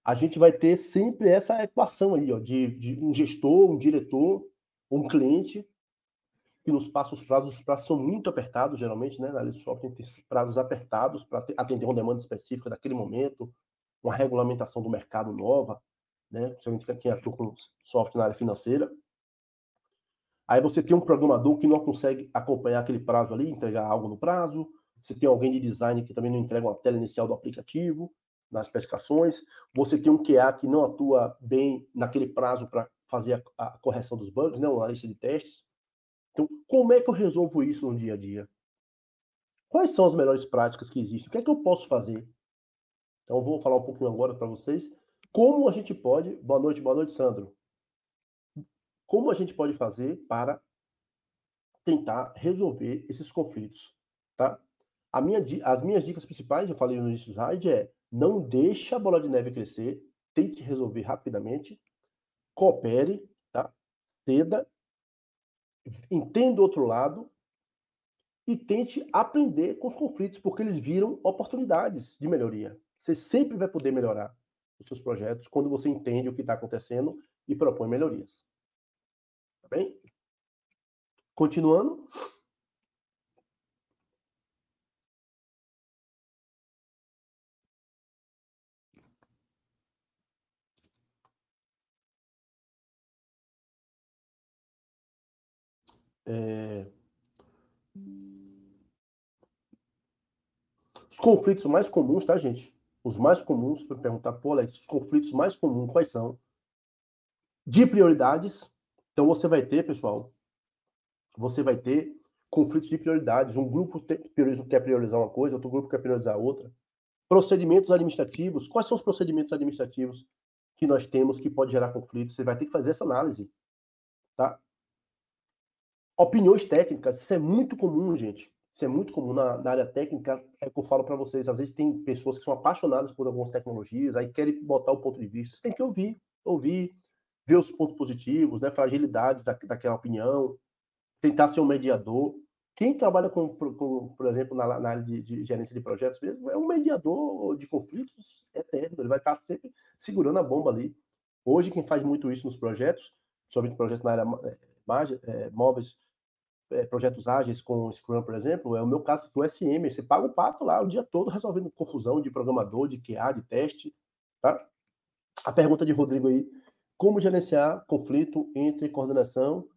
A gente vai ter sempre essa equação aí, ó, de um gestor, um diretor, um cliente, que nos passa os prazos são muito apertados, geralmente, né? Na área de software tem prazos apertados para atender uma demanda específica daquele momento, uma regulamentação do mercado nova, né? Principalmente quem atua com software na área financeira. Aí você tem um programador que não consegue acompanhar aquele prazo ali, entregar algo no prazo. Você tem alguém de design que também não entrega uma tela inicial do aplicativo, nas especificações. Você tem um QA que não atua bem naquele prazo para fazer a correção dos bugs, né? Uma analista de testes. Então, como é que eu resolvo isso no dia a dia? Quais são as melhores práticas que existem? O que é que eu posso fazer? Então, eu vou falar um pouquinho agora para vocês como a gente pode... Boa noite, Sandro. Como a gente pode fazer para tentar resolver esses conflitos, tá? As minhas dicas principais, eu falei no início do slide, não deixe a bola de neve crescer, tente resolver rapidamente, coopere, tá? Ceda, entenda o outro lado e tente aprender com os conflitos, porque eles viram oportunidades de melhoria. Você sempre vai poder melhorar os seus projetos quando você entende o que está acontecendo e propõe melhorias. Tá bem? Continuando. Os conflitos mais comuns, tá, gente? Os mais comuns, para perguntar, pô, Alex, os conflitos mais comuns, quais são? De prioridades. Então, você vai ter, pessoal, você vai ter conflitos de prioridades. Um grupo quer priorizar uma coisa, outro grupo quer priorizar outra. Procedimentos administrativos. Quais são os procedimentos administrativos que nós temos que pode gerar conflitos? Você vai ter que fazer essa análise, tá? Opiniões técnicas. Isso é muito comum, gente. Isso é muito comum na área técnica, é que eu falo para vocês. Às vezes tem pessoas que são apaixonadas por algumas tecnologias, aí querem botar o ponto de vista. Você tem que ouvir, ver os pontos positivos, né, fragilidades daquela opinião, tentar ser um mediador. Quem trabalha por exemplo, na área de gerência de projetos mesmo, é um mediador de conflitos eterno. Ele vai estar sempre segurando a bomba ali. Hoje, quem faz muito isso nos projetos, somente projetos na área móveis, projetos ágeis com Scrum, por exemplo, é o meu caso do SM. Você paga o pato lá o dia todo resolvendo confusão de programador, de QA, de teste, tá? A pergunta de Rodrigo aí, como gerenciar conflito entre coordenação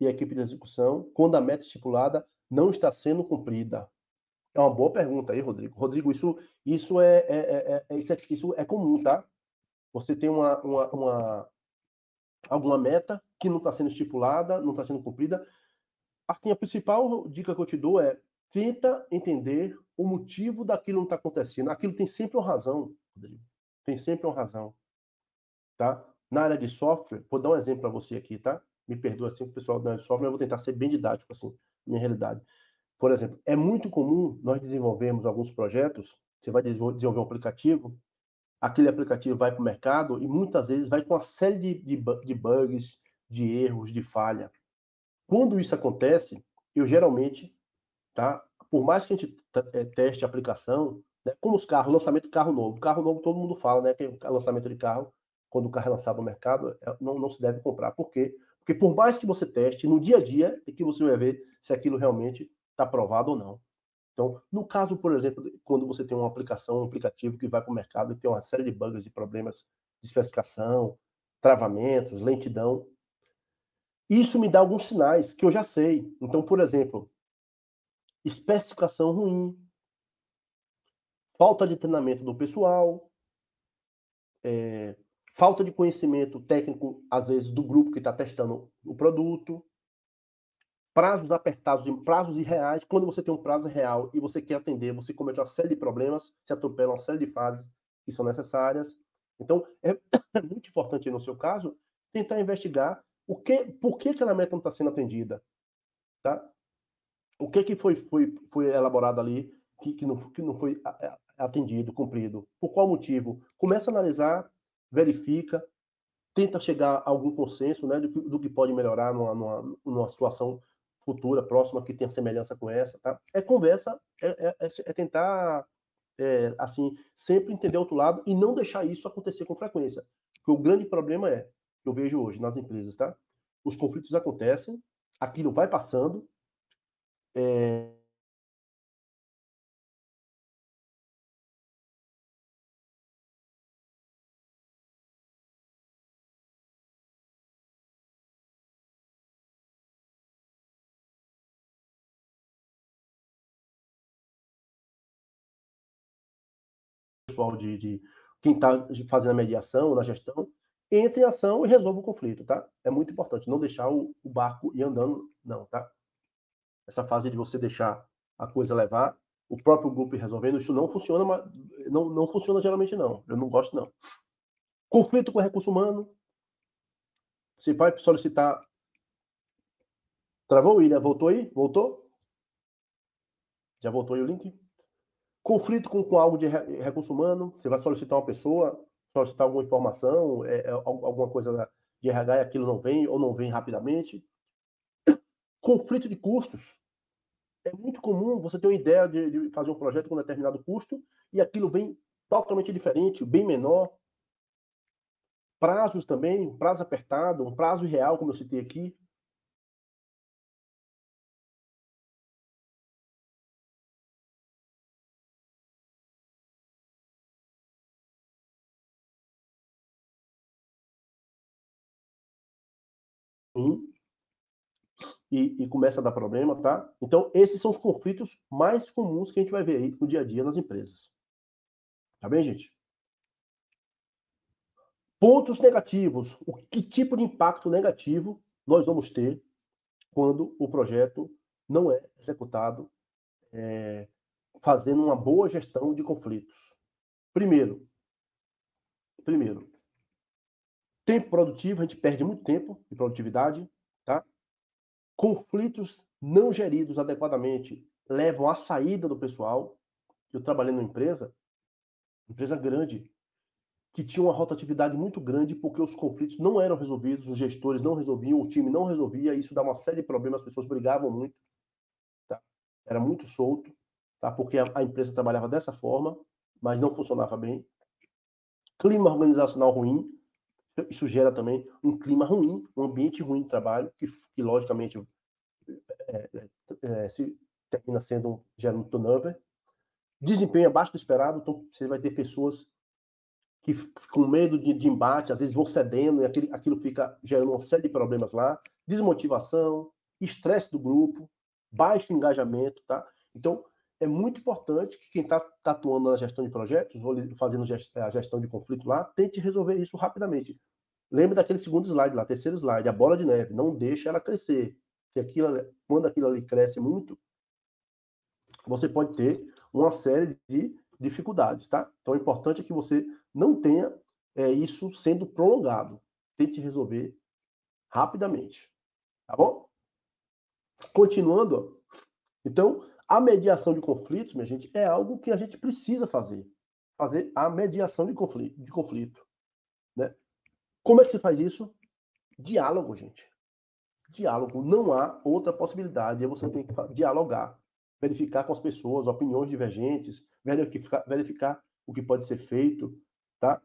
e equipe de execução quando a meta estipulada não está sendo cumprida? É uma boa pergunta aí, Rodrigo. Rodrigo, isso é comum, tá? Você tem alguma meta que não está sendo estipulada, não está sendo cumprida. Assim, a principal dica que eu te dou é tenta entender o motivo daquilo não estar acontecendo. Aquilo tem sempre uma razão, Rodrigo. Tem sempre uma razão, tá? Na área de software, vou dar um exemplo para você aqui, tá? Me perdoa assim, o pessoal da área de software, mas eu vou tentar ser bem didático, assim, minha realidade. Por exemplo, é muito comum nós desenvolvermos alguns projetos, você vai desenvolver um aplicativo, aquele aplicativo vai para o mercado e muitas vezes vai com uma série de bugs, de erros, de falha. Quando isso acontece, eu geralmente, tá? Por mais que a gente teste a aplicação, né? Como os carros, lançamento de carro novo todo mundo fala, né? Que o lançamento de carro, quando o carro é lançado no mercado, não se deve comprar. Por quê? Porque por mais que você teste, no dia a dia é que você vai ver se aquilo realmente está aprovado ou não. Então, no caso, por exemplo, quando você tem uma aplicação, um aplicativo que vai para o mercado e tem uma série de bugs e problemas de especificação, travamentos, lentidão, isso me dá alguns sinais que eu já sei. Então, por exemplo, especificação ruim, falta de treinamento do pessoal, falta de conhecimento técnico, às vezes, do grupo que está testando o produto, prazos apertados, prazos irreais. Quando você tem um prazo real e você quer atender, você comete uma série de problemas, se atropela uma série de fases que são necessárias. Então, é muito importante, no seu caso, tentar investigar por que aquela meta não está sendo atendida, tá? O que foi elaborado ali que não foi atendido, cumprido? Por qual motivo? Começa a analisar, verifica, tenta chegar a algum consenso, né, do que pode melhorar numa situação futura, próxima, que tenha semelhança com essa, tá? É conversa, é tentar, assim, sempre entender o outro lado e não deixar isso acontecer com frequência. Porque o grande problema que eu vejo hoje nas empresas, tá? Os conflitos acontecem, aquilo vai passando, pessoal de quem está fazendo a mediação, na gestão, entre em ação e resolva o conflito, tá? É muito importante não deixar o barco ir andando, não, tá? Essa fase de você deixar a coisa levar, o próprio grupo ir resolvendo, isso não funciona, mas não funciona geralmente, não. Eu não gosto, não. Conflito com recurso humano. Você vai solicitar. Travou, William? Voltou aí? Voltou? Já voltou aí o link? Conflito com algo de recurso humano. Você vai solicitar uma pessoa, solicitar alguma informação, alguma coisa de RH e aquilo não vem, ou não vem rapidamente. Conflito de custos. É muito comum você ter uma ideia de fazer um projeto com um determinado custo e aquilo vem totalmente diferente, bem menor. Prazos também, um prazo apertado, um prazo real, como eu citei aqui. E começa a dar problema, tá? Então, esses são os conflitos mais comuns que a gente vai ver aí no dia a dia nas empresas. Tá bem, gente? Pontos negativos. Que tipo de impacto negativo nós vamos ter quando o projeto não é executado fazendo uma boa gestão de conflitos? Primeiro, tempo produtivo, a gente perde muito tempo de produtividade, tá? Conflitos não geridos adequadamente levam à saída do pessoal. Eu trabalhei numa empresa grande, que tinha uma rotatividade muito grande porque os conflitos não eram resolvidos, os gestores não resolviam, o time não resolvia, isso dava uma série de problemas, as pessoas brigavam muito, tá? Era muito solto, tá? Porque a empresa trabalhava dessa forma, mas não funcionava bem. Clima organizacional ruim, isso gera também um clima ruim, um ambiente ruim de trabalho, que logicamente se termina gerando um turnover. Desempenho abaixo do esperado, então você vai ter pessoas que com medo de embate, às vezes vão cedendo e aquilo fica gerando uma série de problemas lá, desmotivação, estresse do grupo, baixo engajamento, tá? Então, é muito importante que quem está atuando na gestão de projetos, ou fazendo a gestão de conflito lá, tente resolver isso rapidamente. Lembre daquele segundo slide lá, terceiro slide, a bola de neve, não deixa ela crescer. Porque quando aquilo ali cresce muito, você pode ter uma série de dificuldades, tá? Então, o importante é que você não tenha isso sendo prolongado. Tente resolver rapidamente, tá bom? Continuando, então, a mediação de conflitos, minha gente, é algo que a gente precisa fazer. fazer a mediação de conflito, né? Como é que se faz isso? Diálogo, gente. Diálogo. Não há outra possibilidade. Você tem que dialogar, verificar com as pessoas, opiniões divergentes, verificar o que pode ser feito, tá?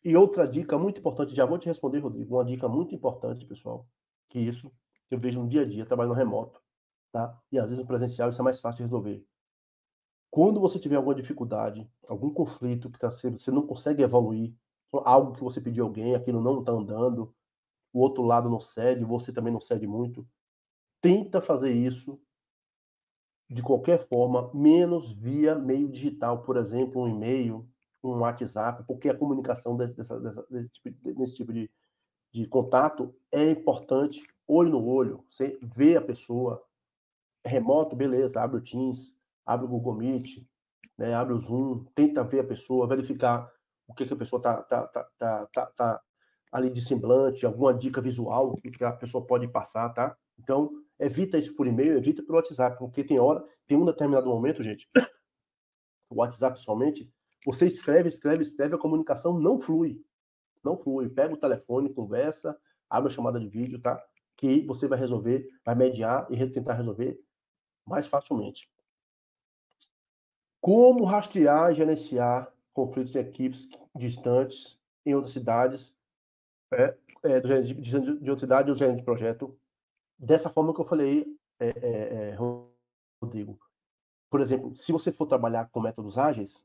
E outra dica muito importante, já vou te responder, Rodrigo, uma dica muito importante, pessoal, que isso eu vejo no dia a dia, trabalhando remoto, tá? E às vezes no presencial isso é mais fácil de resolver. Quando você tiver alguma dificuldade, algum conflito que tá sendo, você não consegue evoluir, algo que você pediu a alguém, aquilo não está andando, o outro lado não cede, você também não cede muito, tenta fazer isso de qualquer forma, menos via meio digital, por exemplo, um e-mail, um WhatsApp, porque a comunicação nesse tipo de contato é importante, olho no olho, você vê a pessoa, remoto, beleza, abre o Teams, abre o Google Meet, né, abre o Zoom, tenta ver a pessoa, verificar o que a pessoa tá ali de semblante, alguma dica visual que a pessoa pode passar, tá? Então, evita isso por e-mail, evita pelo WhatsApp, porque tem um determinado momento, gente, o WhatsApp somente, você escreve, a comunicação não flui, não flui. Pega o telefone, conversa, abre a chamada de vídeo, tá? Que você vai resolver, vai mediar e tentar resolver mais facilmente. Como rastrear e gerenciar conflitos em equipes distantes em outras cidades, de outra cidade, do gerente de projeto, dessa forma que eu falei, Rodrigo. Por exemplo, se você for trabalhar com métodos ágeis,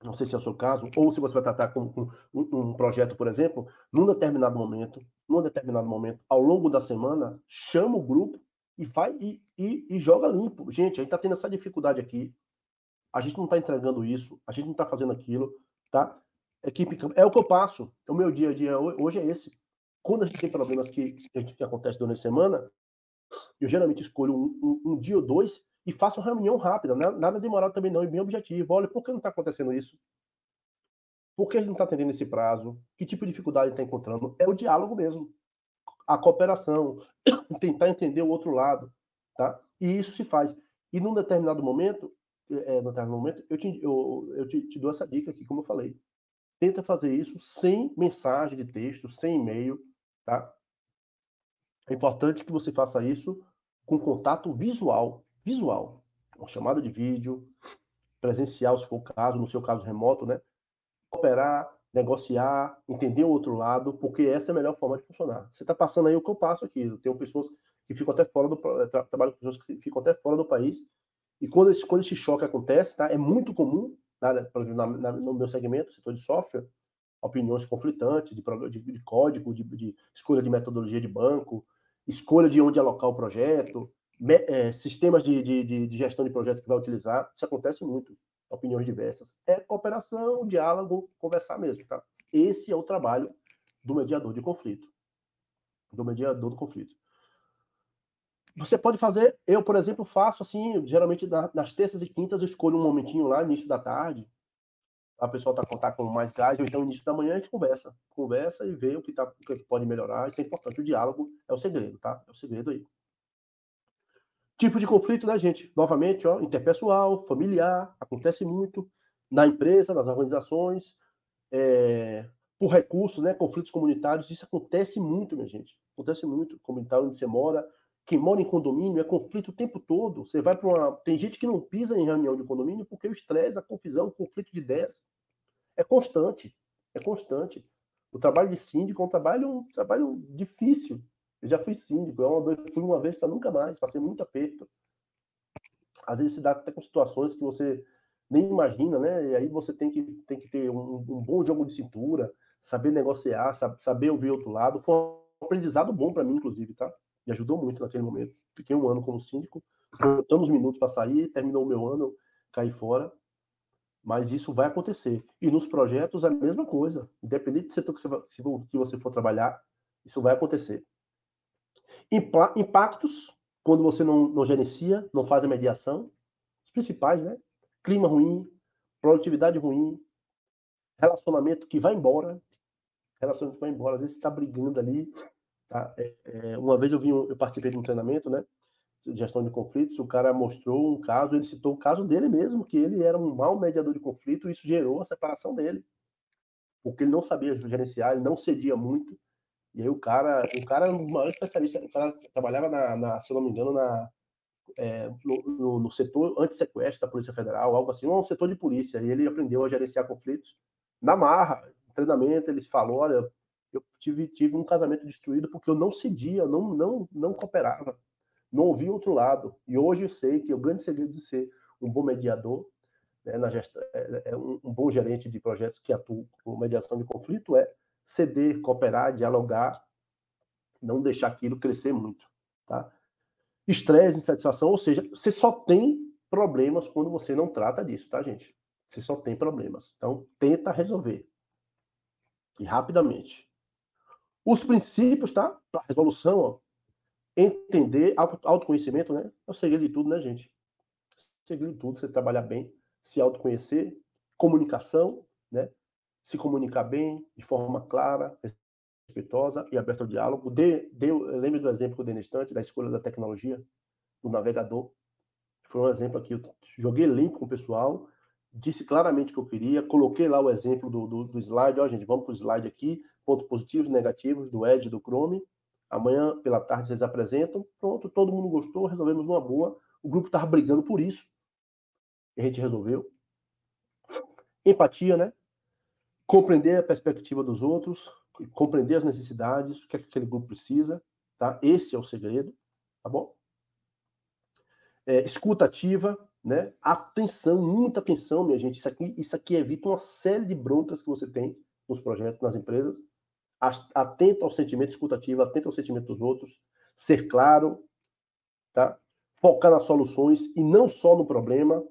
não sei se é o seu caso, ou se você vai tratar com um projeto, por exemplo, num determinado momento, ao longo da semana, chama o grupo e vai e joga limpo. Gente, a gente está tendo essa dificuldade aqui, a gente não está entregando isso, a gente não está fazendo aquilo, tá? Equipe, é o que eu passo, o meu dia a dia hoje é esse. Quando a gente tem problemas que acontecem durante a semana, eu geralmente escolho um dia ou dois e faço uma reunião rápida, nada demorado também não, e bem objetivo. Olha, por que não está acontecendo isso? Por que a gente não está atendendo esse prazo? Que tipo de dificuldade está encontrando? É o diálogo mesmo, a cooperação, tentar entender o outro lado, tá? E isso se faz. E num determinado momento, eu te dou essa dica aqui, como eu falei. Tenta fazer isso sem mensagem de texto, sem e-mail, tá? É importante que você faça isso com contato visual. Uma chamada de vídeo, presencial, se for o caso, no seu caso remoto, né? Cooperar, negociar, entender o outro lado, porque essa é a melhor forma de funcionar. Você está passando aí o que eu passo aqui. Eu tenho pessoas que ficam até fora do trabalho com pessoas que ficam até fora do país. E quando esse choque acontece, tá? É muito comum, tá? No meu segmento, setor de software, opiniões conflitantes de código, de escolha de metodologia de banco, escolha de onde alocar o projeto, sistemas de gestão de projeto que vai utilizar. Isso acontece muito. Opiniões diversas. É cooperação, diálogo, conversar mesmo, tá? Esse é o trabalho do mediador de conflito. Do mediador do conflito. Você pode fazer, eu, por exemplo, faço assim, geralmente nas terças e quintas eu escolho um momentinho lá, início da tarde, a pessoa tá com mais gás, ou então início da manhã a gente conversa e vê o que pode melhorar, isso é importante, o diálogo é o segredo, tá? É o segredo aí. Tipo de conflito, né, gente? Novamente, ó, interpessoal, familiar, acontece muito na empresa, nas organizações, por recursos, né, conflitos comunitários, isso acontece muito, minha gente. Acontece muito, comunitário onde você mora, quem mora em condomínio é conflito o tempo todo. Você vai para uma. Tem gente que não pisa em reunião de condomínio porque o estresse, a confusão, o conflito de ideias é constante. É constante. O trabalho de síndico é um trabalho difícil. Eu já fui síndico, fui uma vez para nunca mais, passei muito aperto. Às vezes se dá até com situações que você nem imagina, né? E aí você tem que ter um bom jogo de cintura, saber negociar, saber ouvir o outro lado. Foi um aprendizado bom para mim, inclusive, tá? Me ajudou muito naquele momento. Fiquei um ano como síndico, contando os minutos para sair, terminou o meu ano, caí fora. Mas isso vai acontecer. E nos projetos é a mesma coisa. Independente do setor que você for trabalhar, isso vai acontecer. Impactos, quando você não gerencia, não faz a mediação, os principais, né? Clima ruim, produtividade ruim, relacionamento que vai embora, às vezes você está brigando ali. Tá? Uma vez eu participei de um treinamento, né? gestão de conflitos, o cara mostrou um caso, ele citou o caso dele mesmo, que ele era um mau mediador de conflito, e isso gerou a separação dele, porque ele não sabia gerenciar, ele não cedia muito, e aí o cara era um maior especialista, o cara trabalhava se eu não me engano, no setor anti-sequestro da Polícia Federal, algo assim, um setor de polícia, e ele aprendeu a gerenciar conflitos na marra, treinamento, ele falou, olha, eu tive um casamento destruído porque eu não cedia, não cooperava, não ouvia o outro lado, e hoje eu sei que o grande segredo de ser um bom mediador, né, na gestão, um bom gerente de projetos que atua com mediação de conflito é ceder, cooperar, dialogar, não deixar aquilo crescer muito, tá? Estresse, insatisfação, ou seja, você só tem problemas quando você não trata disso, tá, gente? Você só tem problemas. Então, tenta resolver. E rapidamente. Os princípios, tá? Para resolução, ó, entender, autoconhecimento, né? É o segredo de tudo, né, gente? O segredo de tudo, você trabalhar bem, se autoconhecer, comunicação, né? Se comunicar bem, de forma clara, respeitosa e aberta ao diálogo. Lembre do exemplo que eu dei no instante, da escolha da tecnologia, do navegador. Foi um exemplo aqui, eu joguei limpo com o pessoal, disse claramente o que eu queria, coloquei lá o exemplo do slide, ó, gente, vamos para o slide aqui, pontos positivos e negativos do Edge, do Chrome, amanhã pela tarde vocês apresentam, pronto, todo mundo gostou, resolvemos numa boa, o grupo estava brigando por isso, e a gente resolveu. Empatia, né? Compreender a perspectiva dos outros, compreender as necessidades, o que aquele grupo precisa, tá? Esse é o segredo, tá bom? Escuta ativa, né? Atenção, muita atenção, minha gente. Isso aqui evita uma série de broncas que você tem nos projetos, nas empresas. Atento ao sentimento, escuta ativa, atento ao sentimento dos outros, ser claro, tá? Focar nas soluções e não só no problema.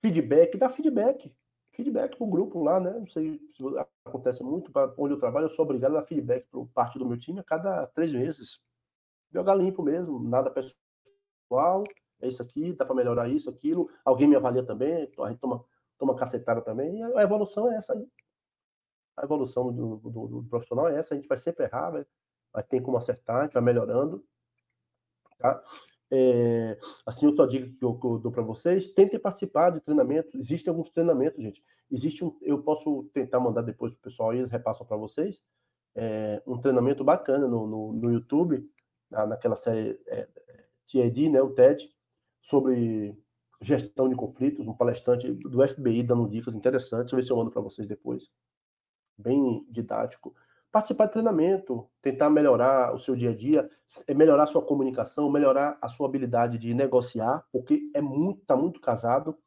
Feedback, dá feedback. Feedback para o grupo lá, né? Não sei se acontece muito, para onde eu trabalho, eu sou obrigado a dar feedback para parte do meu time a cada 3 meses. Jogar limpo mesmo, nada pessoal. É isso aqui, dá para melhorar isso, aquilo. Alguém me avalia também, a gente toma cacetada também. E a evolução é essa aí. A evolução do profissional é essa. A gente vai sempre errar, vai ter como acertar, a gente vai melhorando. Tá? Assim, outra dica que eu dou para vocês, tentem participar de treinamentos. Existem alguns treinamentos, gente. Eu posso tentar mandar depois para o pessoal e eles repassam para vocês. Um treinamento bacana no YouTube, naquela série TED, né, o TED, sobre gestão de conflitos, um palestrante do FBI dando dicas interessantes. Deixa eu ver se eu mando para vocês depois. Bem didático. Participar de treinamento, tentar melhorar o seu dia a dia, melhorar a sua comunicação, melhorar a sua habilidade de negociar, porque tá muito casado,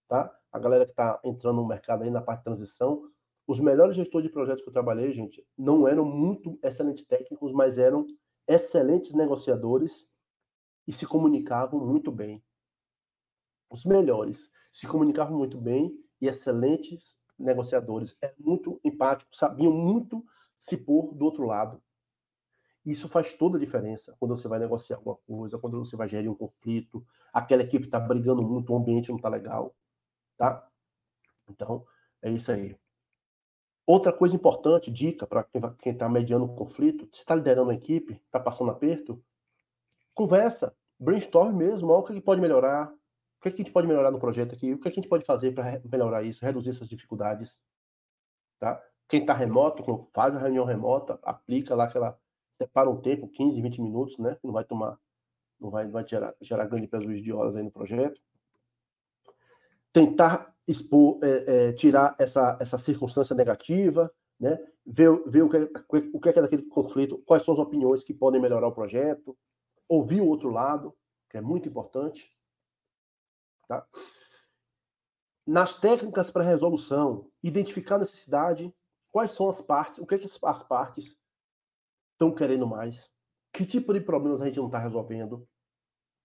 tá? A galera que está entrando no mercado aí na parte de transição, os melhores gestores de projetos que eu trabalhei, gente, não eram muito excelentes técnicos, mas eram excelentes negociadores e se comunicavam muito bem. Os melhores se comunicavam muito bem e excelentes negociadores. Eram muito empáticos, sabiam muito se pôr do outro lado. Isso faz toda a diferença quando você vai negociar alguma coisa, quando você vai gerir um conflito, aquela equipe está brigando muito, o ambiente não está legal, tá? Então, é isso aí. Outra coisa importante, dica para quem está mediando o conflito, se está liderando uma equipe, está passando aperto, conversa, brainstorm mesmo, olha o que pode melhorar, o que a gente pode melhorar no projeto aqui, o que a gente pode fazer para melhorar isso, reduzir essas dificuldades, tá? Quem está remoto, faz a reunião remota, aplica lá separa um tempo, 15, 20 minutos, né? Não vai gerar grande prejuízo de horas aí no projeto. Tentar tirar essa circunstância negativa, né? Ver o que é daquele conflito, quais são as opiniões que podem melhorar o projeto, ouvir o outro lado, que é muito importante. Tá? Nas técnicas para resolução, identificar a necessidade, quais são as partes, o que as partes estão querendo mais, que tipo de problemas a gente não está resolvendo,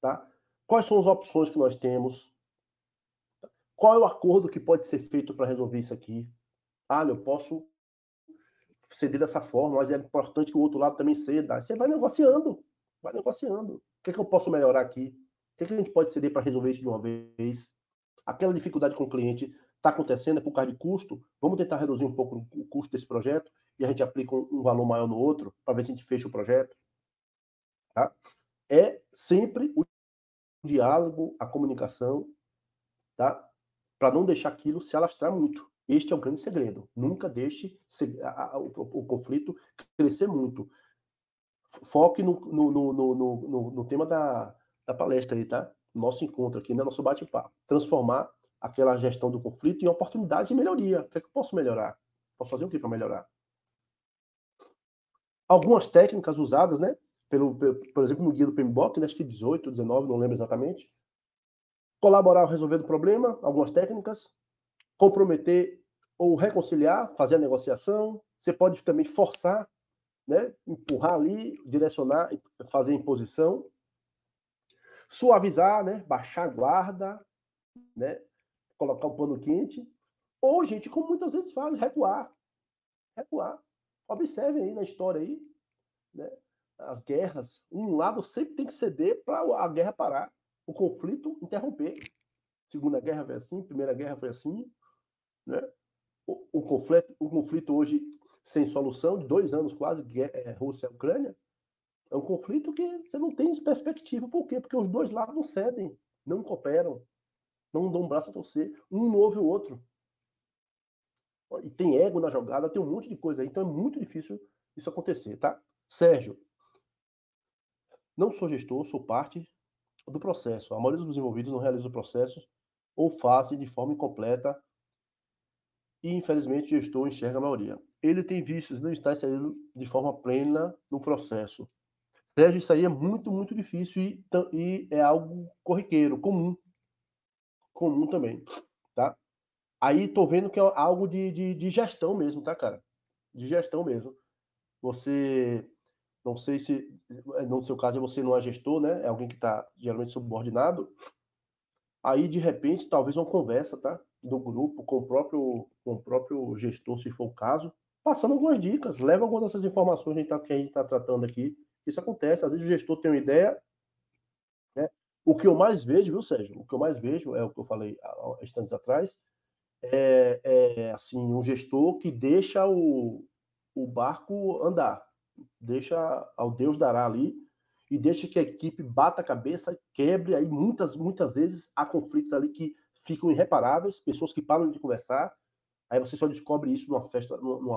tá? Quais são as opções que nós temos, qual é o acordo que pode ser feito para resolver isso aqui. Eu posso ceder dessa forma, mas é importante que o outro lado também ceda. Você vai negociando. O que eu posso melhorar aqui? O que a gente pode ceder para resolver isso de uma vez? Aquela dificuldade com o cliente está acontecendo, é por causa de custo, vamos tentar reduzir um pouco o custo desse projeto e a gente aplica um valor maior no outro para ver se a gente fecha o projeto. Tá? é sempre o diálogo, a comunicação, tá? Para não deixar aquilo se alastrar muito. Este é o grande segredo. Nunca deixe o conflito crescer muito. Foque no tema da palestra aí, tá? Nosso encontro aqui, né? Nosso bate-papo. Transformar aquela gestão do conflito em oportunidade de melhoria. O que é que eu posso melhorar? Posso fazer o que para melhorar? Algumas técnicas usadas, né? Por exemplo, no guia do PMBOK, né? Acho que 18, 19, não lembro exatamente. Colaborar resolvendo o problema, algumas técnicas. Comprometer ou reconciliar, fazer a negociação. Você pode também forçar, né? Empurrar ali, direcionar, fazer imposição. Suavizar, né? Baixar a guarda, né? Colocar um pano quente. Ou, gente, como muitas vezes faz, recuar. Recuar. Observem aí na história aí, né? As guerras, um lado sempre tem que ceder para a guerra parar, o conflito interromper. Segunda Guerra foi assim, Primeira Guerra foi assim, né? O conflito hoje sem solução, de 2 anos quase, Rússia e Ucrânia, é um conflito que você não tem perspectiva. Por quê? Porque os dois lados não cedem, não cooperam, não dão um braço a torcer, um não ouve o outro. E tem ego na jogada, tem um monte de coisa aí, então é muito difícil isso acontecer, tá? Sérgio, não sou gestor, sou parte do processo. A maioria dos envolvidos não realiza o processo ou fazem de forma incompleta e, infelizmente, o gestor enxerga a maioria. Ele tem vícios, não está inserido de forma plena no processo. Sérgio, isso aí é muito, muito difícil e é algo corriqueiro, comum também, tá? Aí tô vendo que é algo de gestão mesmo, tá, cara? De gestão mesmo. Você, não sei se, no seu caso, você não é gestor, né? É alguém que está geralmente subordinado. Aí, de repente, talvez uma conversa, tá? Do grupo com o próprio gestor, se for o caso, passando algumas dicas, leva algumas dessas informações que a gente tá tratando aqui. Isso acontece, às vezes o gestor tem uma ideia, né? O que eu mais vejo, viu, Sérgio? O que eu mais vejo é o que eu falei há instantes atrás, assim, um gestor que deixa o barco andar, deixa ao Deus dará ali e deixa que a equipe bata a cabeça, quebre, aí muitas vezes há conflitos ali que ficam irreparáveis, pessoas que param de conversar, aí você só descobre isso numa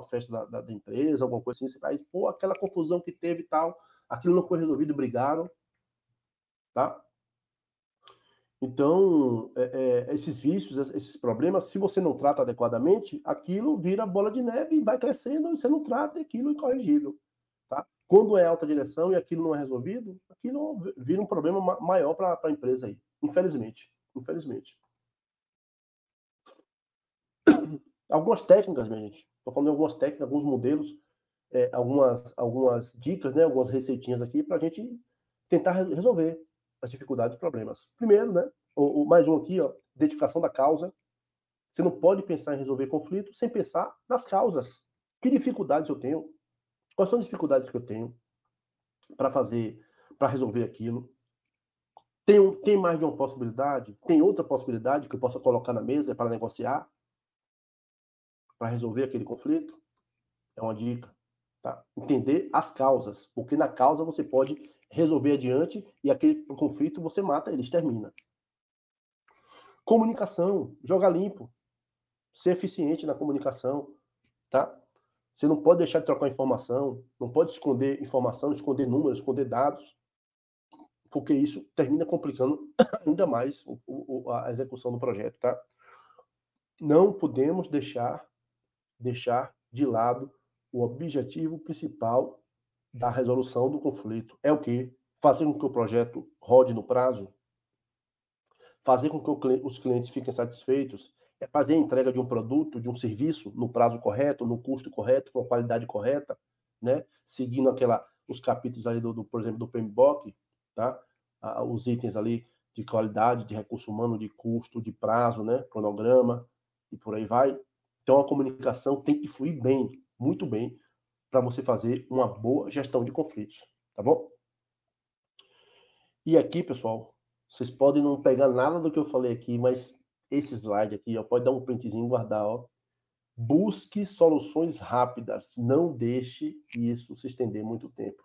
festa da empresa, alguma coisa assim, você vai, pô, aquela confusão que teve e tal, aquilo não foi resolvido, brigaram, tá? Então, esses vícios, esses problemas, se você não trata adequadamente, aquilo vira bola de neve e vai crescendo e você não trata aquilo incorrigível. Tá? Quando é alta direção e aquilo não é resolvido, aquilo vira um problema maior para a empresa aí. Infelizmente. Infelizmente. Algumas técnicas, minha gente. Estou falando de algumas técnicas, alguns modelos, algumas dicas, né? Algumas receitinhas aqui para a gente tentar resolver as dificuldades e problemas. Primeiro, né? Mais um aqui, ó, identificação da causa. Você não pode pensar em resolver conflito sem pensar nas causas. Que dificuldades eu tenho? Quais são as dificuldades que eu tenho para resolver aquilo? Tem mais de uma possibilidade? Tem outra possibilidade que eu possa colocar na mesa para negociar? Para resolver aquele conflito? É uma dica. Tá? Entender as causas, porque na causa você pode resolver adiante e aquele conflito você mata, ele extermina. Comunicação, joga limpo, ser eficiente na comunicação, tá? Você não pode deixar de trocar informação, não pode esconder informação, esconder números, esconder dados, porque isso termina complicando ainda mais a execução do projeto, tá? Não podemos deixar de lado o objetivo principal da resolução do conflito. É o quê? Fazer com que o projeto rode no prazo, fazer com que os clientes fiquem satisfeitos, é fazer a entrega de um produto, de um serviço no prazo correto, no custo correto, com a qualidade correta, né? Seguindo os capítulos ali por exemplo, do PMBOK, tá? Os itens ali de qualidade, de recurso humano, de custo, de prazo, né? Cronograma e por aí vai. Então a comunicação tem que fluir bem, muito bem, para você fazer uma boa gestão de conflitos, tá bom? E aqui, pessoal, vocês podem não pegar nada do que eu falei aqui, mas esse slide aqui, ó, pode dar um printzinho e guardar, ó. Busque soluções rápidas, não deixe isso se estender muito tempo.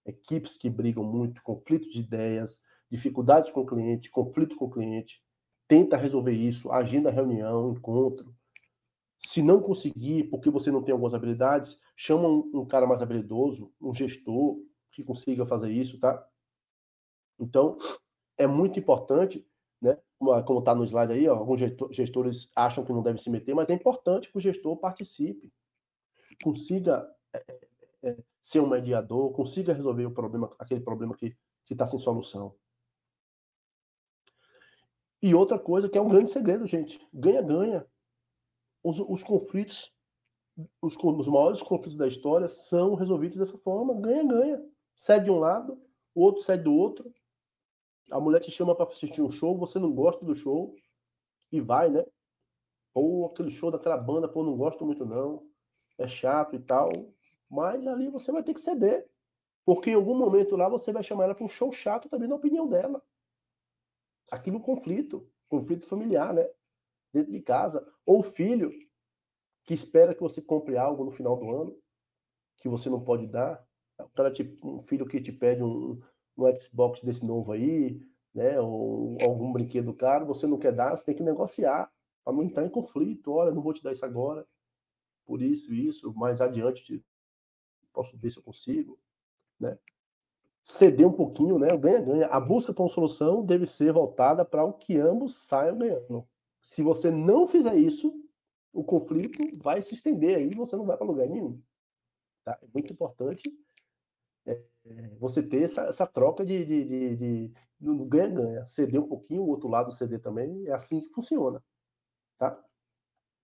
equipes que brigam muito, conflitos de ideias, dificuldades com o cliente, conflito com o cliente, tenta resolver isso, agenda reunião, encontro. Se não conseguir, porque você não tem algumas habilidades, chama um cara mais habilidoso, um gestor que consiga fazer isso, tá? Então, é muito importante, né? Como está no slide aí, ó, alguns gestores acham que não deve se meter, mas é importante que o gestor participe, consiga ser um mediador, consiga resolver o problema, aquele problema que está sem solução. E outra coisa que é um grande segredo, gente, ganha-ganha. Os conflitos, os maiores conflitos da história são resolvidos dessa forma, ganha-ganha. Cede de um lado, o outro cede do outro. A mulher te chama para assistir um show, você não gosta do show e vai, né? Ou aquele show daquela banda, pô, não gosto muito não, é chato e tal. Mas ali você vai ter que ceder. Porque em algum momento lá você vai chamar ela para um show chato também na opinião dela. Aquilo é um conflito familiar, né? Dentro de casa. Ou filho que espera que você compre algo no final do ano que você não pode dar. O cara um filho que te pede um Xbox desse novo aí, né? Ou algum brinquedo caro, você não quer dar, você tem que negociar para não entrar em conflito. Olha, não vou te dar isso agora, por isso, mais adiante posso ver se eu consigo, né? Ceder um pouquinho, né? Ganha-ganha. A busca por uma solução deve ser voltada para o que ambos saiam ganhando. Se você não fizer isso, o conflito vai se estender aí e você não vai para lugar nenhum. Tá? É muito importante você ter essa troca de ganha-ganha. Ceder um pouquinho, o outro lado ceder também. É assim que funciona. Tá?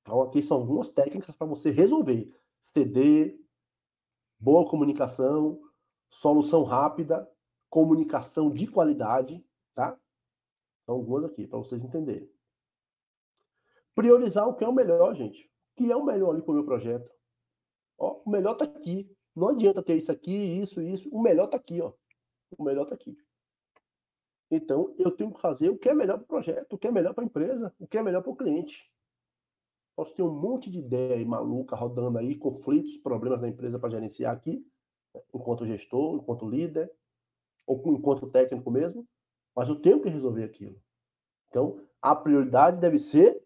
Então, aqui são algumas técnicas para você resolver. Ceder, boa comunicação, solução rápida, comunicação de qualidade, tá? São algumas aqui, para vocês entenderem. Priorizar o que é o melhor, gente. O que é o melhor ali para o meu projeto? Ó, o melhor está aqui. Não adianta ter isso aqui, isso. O melhor está aqui, ó. O melhor está aqui. Então, eu tenho que fazer o que é melhor para o projeto, o que é melhor para a empresa, o que é melhor para o cliente. Posso ter um monte de ideia aí maluca rodando aí, conflitos, problemas da empresa para gerenciar aqui, enquanto gestor, enquanto líder, ou enquanto técnico mesmo, mas eu tenho que resolver aquilo. Então, a prioridade deve ser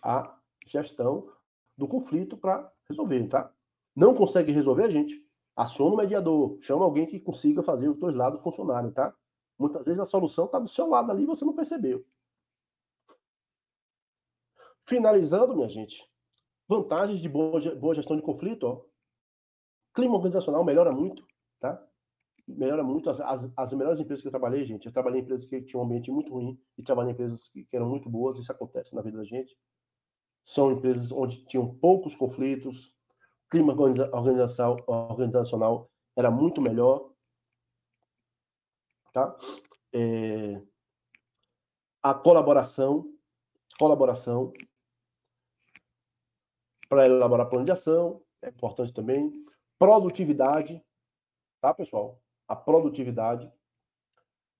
a gestão do conflito para resolver, tá? Não consegue resolver, gente? Aciona um mediador, chama alguém que consiga fazer os dois lados funcionarem, tá? Muitas vezes a solução está do seu lado ali e você não percebeu. Finalizando, minha gente, vantagens de boa gestão de conflito, ó. Clima organizacional melhora muito, tá? Melhora muito. As melhores empresas que eu trabalhei, gente, eu trabalhei em empresas que tinham um ambiente muito ruim e trabalhei em empresas que eram muito boas, isso acontece na vida da gente. São empresas onde tinham poucos conflitos, clima organizacional era muito melhor, tá? A colaboração para elaborar plano de ação, é importante também. Produtividade, tá, pessoal? A produtividade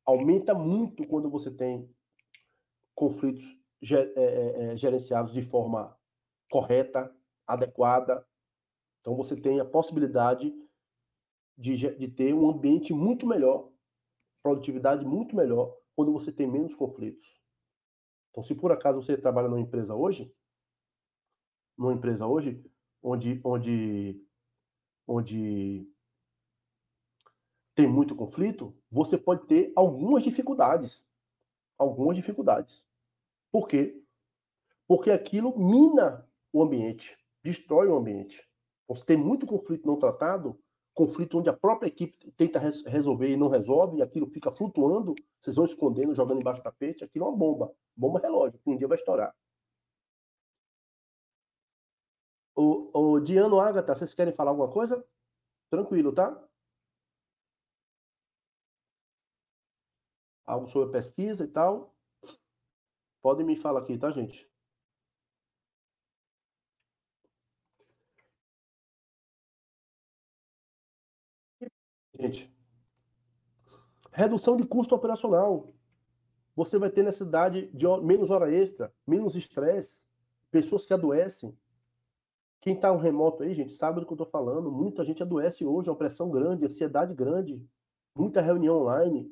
aumenta muito quando você tem conflitos gerenciados de forma correta, adequada. Então, você tem a possibilidade de ter um ambiente muito melhor, produtividade muito melhor, quando você tem menos conflitos. Então, se por acaso você trabalha numa empresa hoje onde tem muito conflito, você pode ter algumas dificuldades. Algumas dificuldades. Por quê? Porque aquilo mina o ambiente, destrói o ambiente. Você tem muito conflito não tratado, conflito onde a própria equipe tenta resolver e não resolve, e aquilo fica flutuando, vocês vão escondendo, jogando embaixo do tapete, aquilo é uma bomba relógio, que um dia vai estourar. O Diano, Agatha, vocês querem falar alguma coisa? Tranquilo, tá? Algo sobre pesquisa e tal? Podem me falar aqui, tá, gente? Gente, redução de custo operacional. Você vai ter necessidade de menos hora extra, menos estresse, pessoas que adoecem. Quem está no remoto aí, gente, sabe do que eu estou falando. Muita gente adoece hoje, uma pressão grande, ansiedade grande. muita reunião online.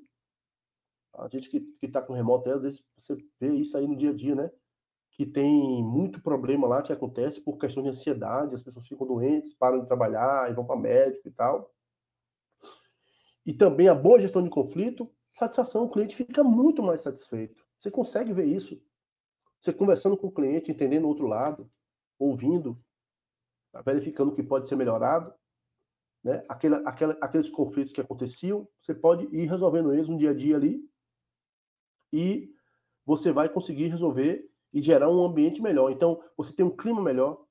A gente que está com remoto, às vezes você vê isso aí no dia a dia, né? Que tem muito problema lá que acontece por questão de ansiedade, as pessoas ficam doentes, param de trabalhar e vão para médico e tal. E também a boa gestão de conflito, satisfação, o cliente fica muito mais satisfeito. Você consegue ver isso. Você conversando com o cliente, entendendo o outro lado, ouvindo, tá verificando o que pode ser melhorado, né? Aqueles conflitos que aconteciam, você pode ir resolvendo eles no dia a dia ali e você vai conseguir resolver e gerar um ambiente melhor. Então, você tem um clima melhor,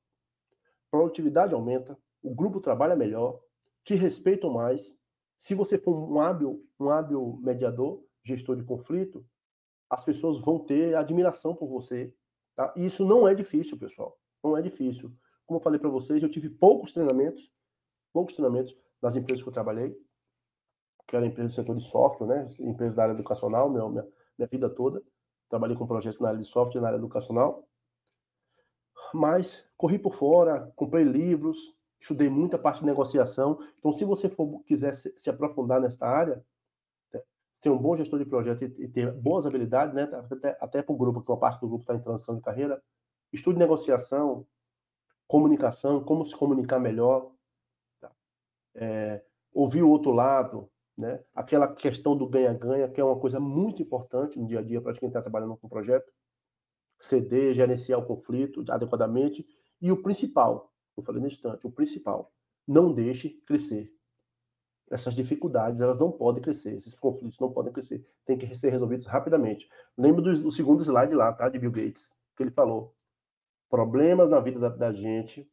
produtividade aumenta, o grupo trabalha melhor, te respeitam mais. Se você for um hábil mediador, gestor de conflito, as pessoas vão ter admiração por você. Tá? E isso não é difícil, pessoal. Não é difícil. Como eu falei para vocês, eu tive poucos treinamentos nas empresas que eu trabalhei, que era empresa do setor de software, né? Empresa da área educacional, minha vida toda. Trabalhei com projetos na área de software e na área educacional. Mas corri por fora, comprei livros, estudei muita parte de negociação. Então, se você quiser se aprofundar nesta área, ter um bom gestor de projetos e ter boas habilidades, né? Até para o grupo, que uma parte do grupo está em transição de carreira, estude negociação, comunicação, como se comunicar melhor, tá? Ouvir o outro lado, né? Aquela questão do ganha-ganha, que é uma coisa muito importante no dia a dia para quem está trabalhando com projeto. Ceder, gerenciar o conflito adequadamente. E o principal, eu falei no instante, o principal, não deixe crescer. Essas dificuldades, elas não podem crescer, esses conflitos não podem crescer, tem que ser resolvidos rapidamente. Lembra do segundo slide lá, tá, de Bill Gates, que ele falou, problemas na vida da gente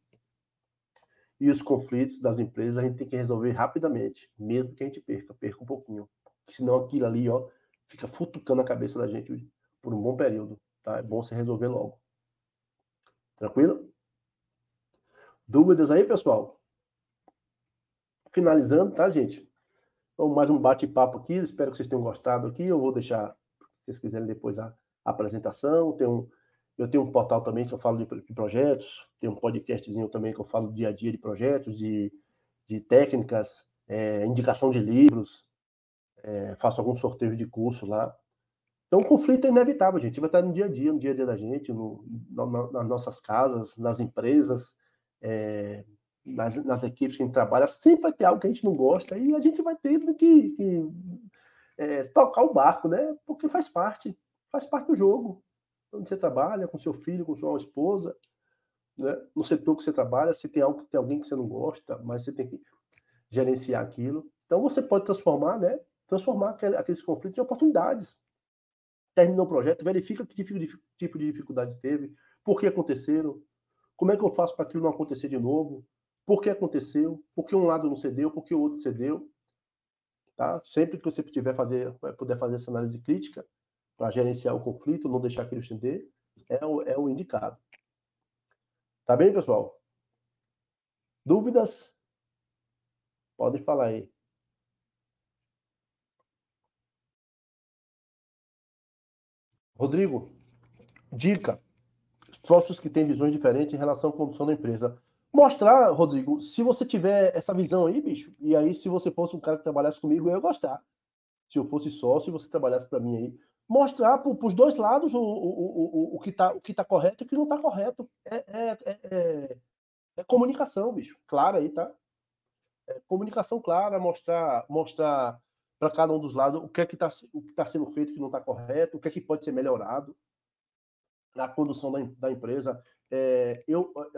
e os conflitos das empresas a gente tem que resolver rapidamente, mesmo que a gente perca um pouquinho, senão aquilo ali, ó, fica futucando a cabeça da gente por um bom período, tá? É bom você resolver logo. Tranquilo? Dúvidas aí, pessoal? Finalizando, tá, gente? Então, mais um bate-papo aqui. Espero que vocês tenham gostado aqui. Eu vou deixar, se vocês quiserem, depois a apresentação. Eu tenho um portal também que eu falo de projetos. Tem um podcastzinho também que eu falo do dia a dia de projetos, de técnicas, indicação de livros. Faço alguns sorteios de curso lá. Então, o conflito é inevitável, gente. Vai estar no dia a dia da gente, nas nossas casas, nas empresas, nas equipes que a gente trabalha. Sempre vai ter algo que a gente não gosta e a gente vai ter que tocar o barco, né? Porque faz parte do jogo. Onde você trabalha, com seu filho, com sua esposa, né? No setor que você trabalha, se tem alguém que você não gosta, mas você tem que gerenciar aquilo. Então, você pode transformar, né? Transformar aqueles conflitos em oportunidades. Terminou o projeto, verifica que tipo de dificuldade teve, por que aconteceram, como é que eu faço para aquilo não acontecer de novo, por que aconteceu, por que um lado não cedeu, por que o outro cedeu. Tá? Sempre que você puder fazer essa análise crítica para gerenciar o conflito, não deixar aquilo estender, é o indicado. Tá bem, pessoal? Dúvidas? Podem falar aí. Rodrigo, dica. Sócios que têm visões diferentes em relação à condução da empresa. Mostrar, Rodrigo, se você tiver essa visão aí, bicho, e aí se você fosse um cara que trabalhasse comigo, eu ia gostar. Se eu fosse sócio e você trabalhasse para mim aí, mostrar para os dois lados o que tá correto e o que não está correto. É comunicação, bicho. Clara aí, tá? Comunicação clara, mostrar para cada um dos lados o que tá sendo feito que não está correto, o que é que pode ser melhorado na condução da empresa.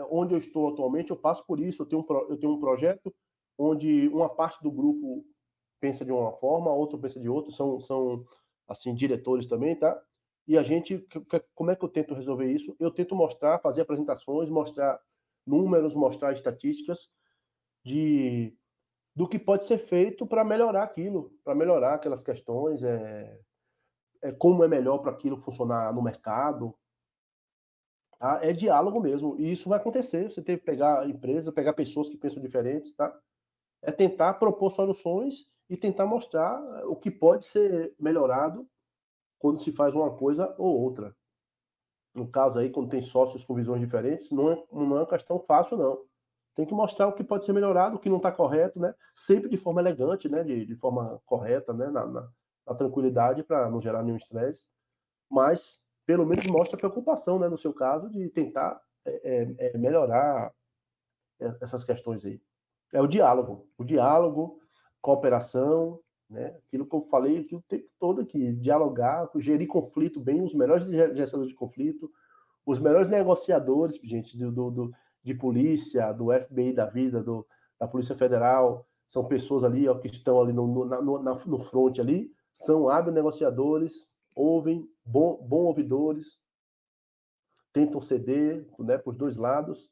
Onde eu estou atualmente, eu passo por isso. Eu tenho um projeto onde uma parte do grupo pensa de uma forma, a outra pensa de outra, são assim, diretores também, tá? E a gente, como é que eu tento resolver isso? Eu tento fazer apresentações, mostrar números, mostrar estatísticas do que pode ser feito para melhorar aquilo, para melhorar aquelas questões, como é melhor para aquilo funcionar no mercado. Tá? É diálogo mesmo, e isso vai acontecer. Você tem que pegar a empresa, pegar pessoas que pensam diferentes, tá? É tentar propor soluções e tentar mostrar o que pode ser melhorado quando se faz uma coisa ou outra. No caso aí, quando tem sócios com visões diferentes, não é uma questão fácil, não. Tem que mostrar o que pode ser melhorado, o que não está correto, né? Sempre de forma elegante, né? De forma correta, né? Na tranquilidade, para não gerar nenhum estresse. Mas, pelo menos, mostra a preocupação, né? No seu caso, de tentar melhorar essas questões aí. É o diálogo, cooperação, né? Aquilo que eu falei aqui o tempo todo aqui, dialogar, gerir conflito bem, os melhores gestores de conflito, os melhores negociadores, gente, de polícia, do FBI da vida, da Polícia Federal, são pessoas ali ó, que estão ali no front ali, são hábeis negociadores, ouvem, bom ouvidores, tentam ceder, né, para os dois lados,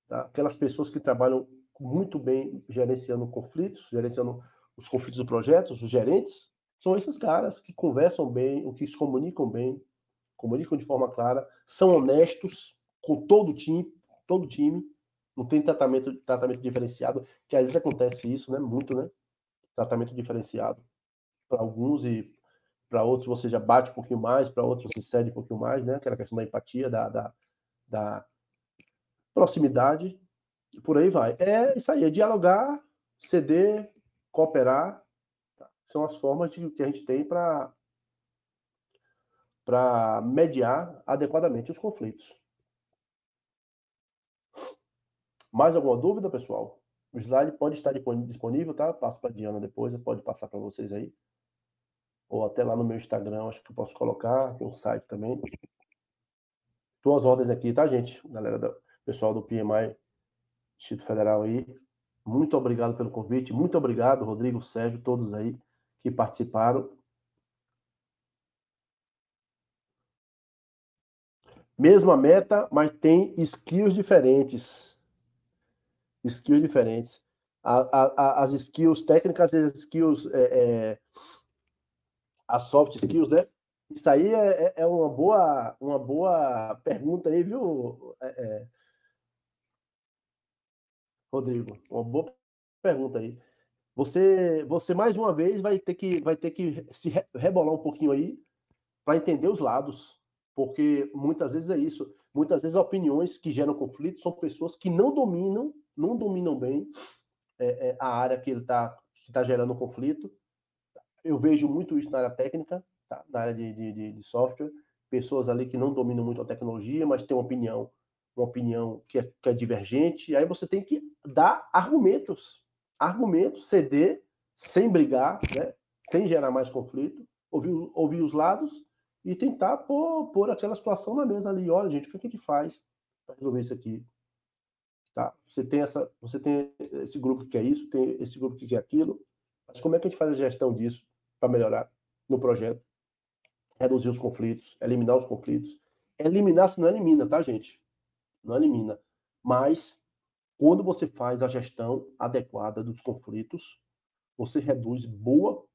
tá? Aquelas pessoas que trabalham muito bem gerenciando conflitos, gerenciando os conflitos do projeto, os gerentes, são esses caras que conversam bem, que se comunicam bem, comunicam de forma clara, são honestos com todo o time, não tem tratamento diferenciado, que às vezes acontece isso, né? Muito, né? Tratamento diferenciado. Para alguns e para outros você já bate um pouquinho mais, para outros você cede um pouquinho mais, né? Aquela questão da empatia, da proximidade, e por aí vai. É isso aí, é dialogar, ceder, cooperar, tá? São as formas que a gente tem para mediar adequadamente os conflitos. Mais alguma dúvida, pessoal? O slide pode estar disponível, tá? Passo para a Diana depois, pode passar para vocês aí. Ou até lá no meu Instagram, acho que eu posso colocar, tem um site também. Duas ordens aqui, tá, gente? Galera, pessoal do PMI, Distrito Federal aí. Muito obrigado pelo convite, muito obrigado, Rodrigo, Sérgio, todos aí que participaram. Mesma meta, mas tem skills diferentes. Skills diferentes. As skills técnicas e as skills, as soft skills, né? Isso aí é uma boa pergunta aí, viu, Rodrigo? Uma boa pergunta aí. Você mais uma vez vai ter que se rebolar um pouquinho aí para entender os lados, porque muitas vezes é isso. Muitas vezes opiniões que geram conflito são pessoas que não dominam bem a área que está gerando conflito. Eu vejo muito isso na área técnica, tá? Na área de software, pessoas ali que não dominam muito a tecnologia, mas têm uma opinião que é divergente. Aí você tem que dar argumentos, ceder, sem brigar, né? Sem gerar mais conflito, ouvir os lados e tentar pôr aquela situação na mesa ali. Olha, gente, o que a gente faz para resolver isso aqui? Tá? Você tem esse grupo que quer isso, tem esse grupo que quer aquilo, mas como é que a gente faz a gestão disso para melhorar no projeto? Reduzir os conflitos, eliminar os conflitos. Eliminar, se não elimina, tá, gente? Não elimina. Mas, quando você faz a gestão adequada dos conflitos, você reduz boa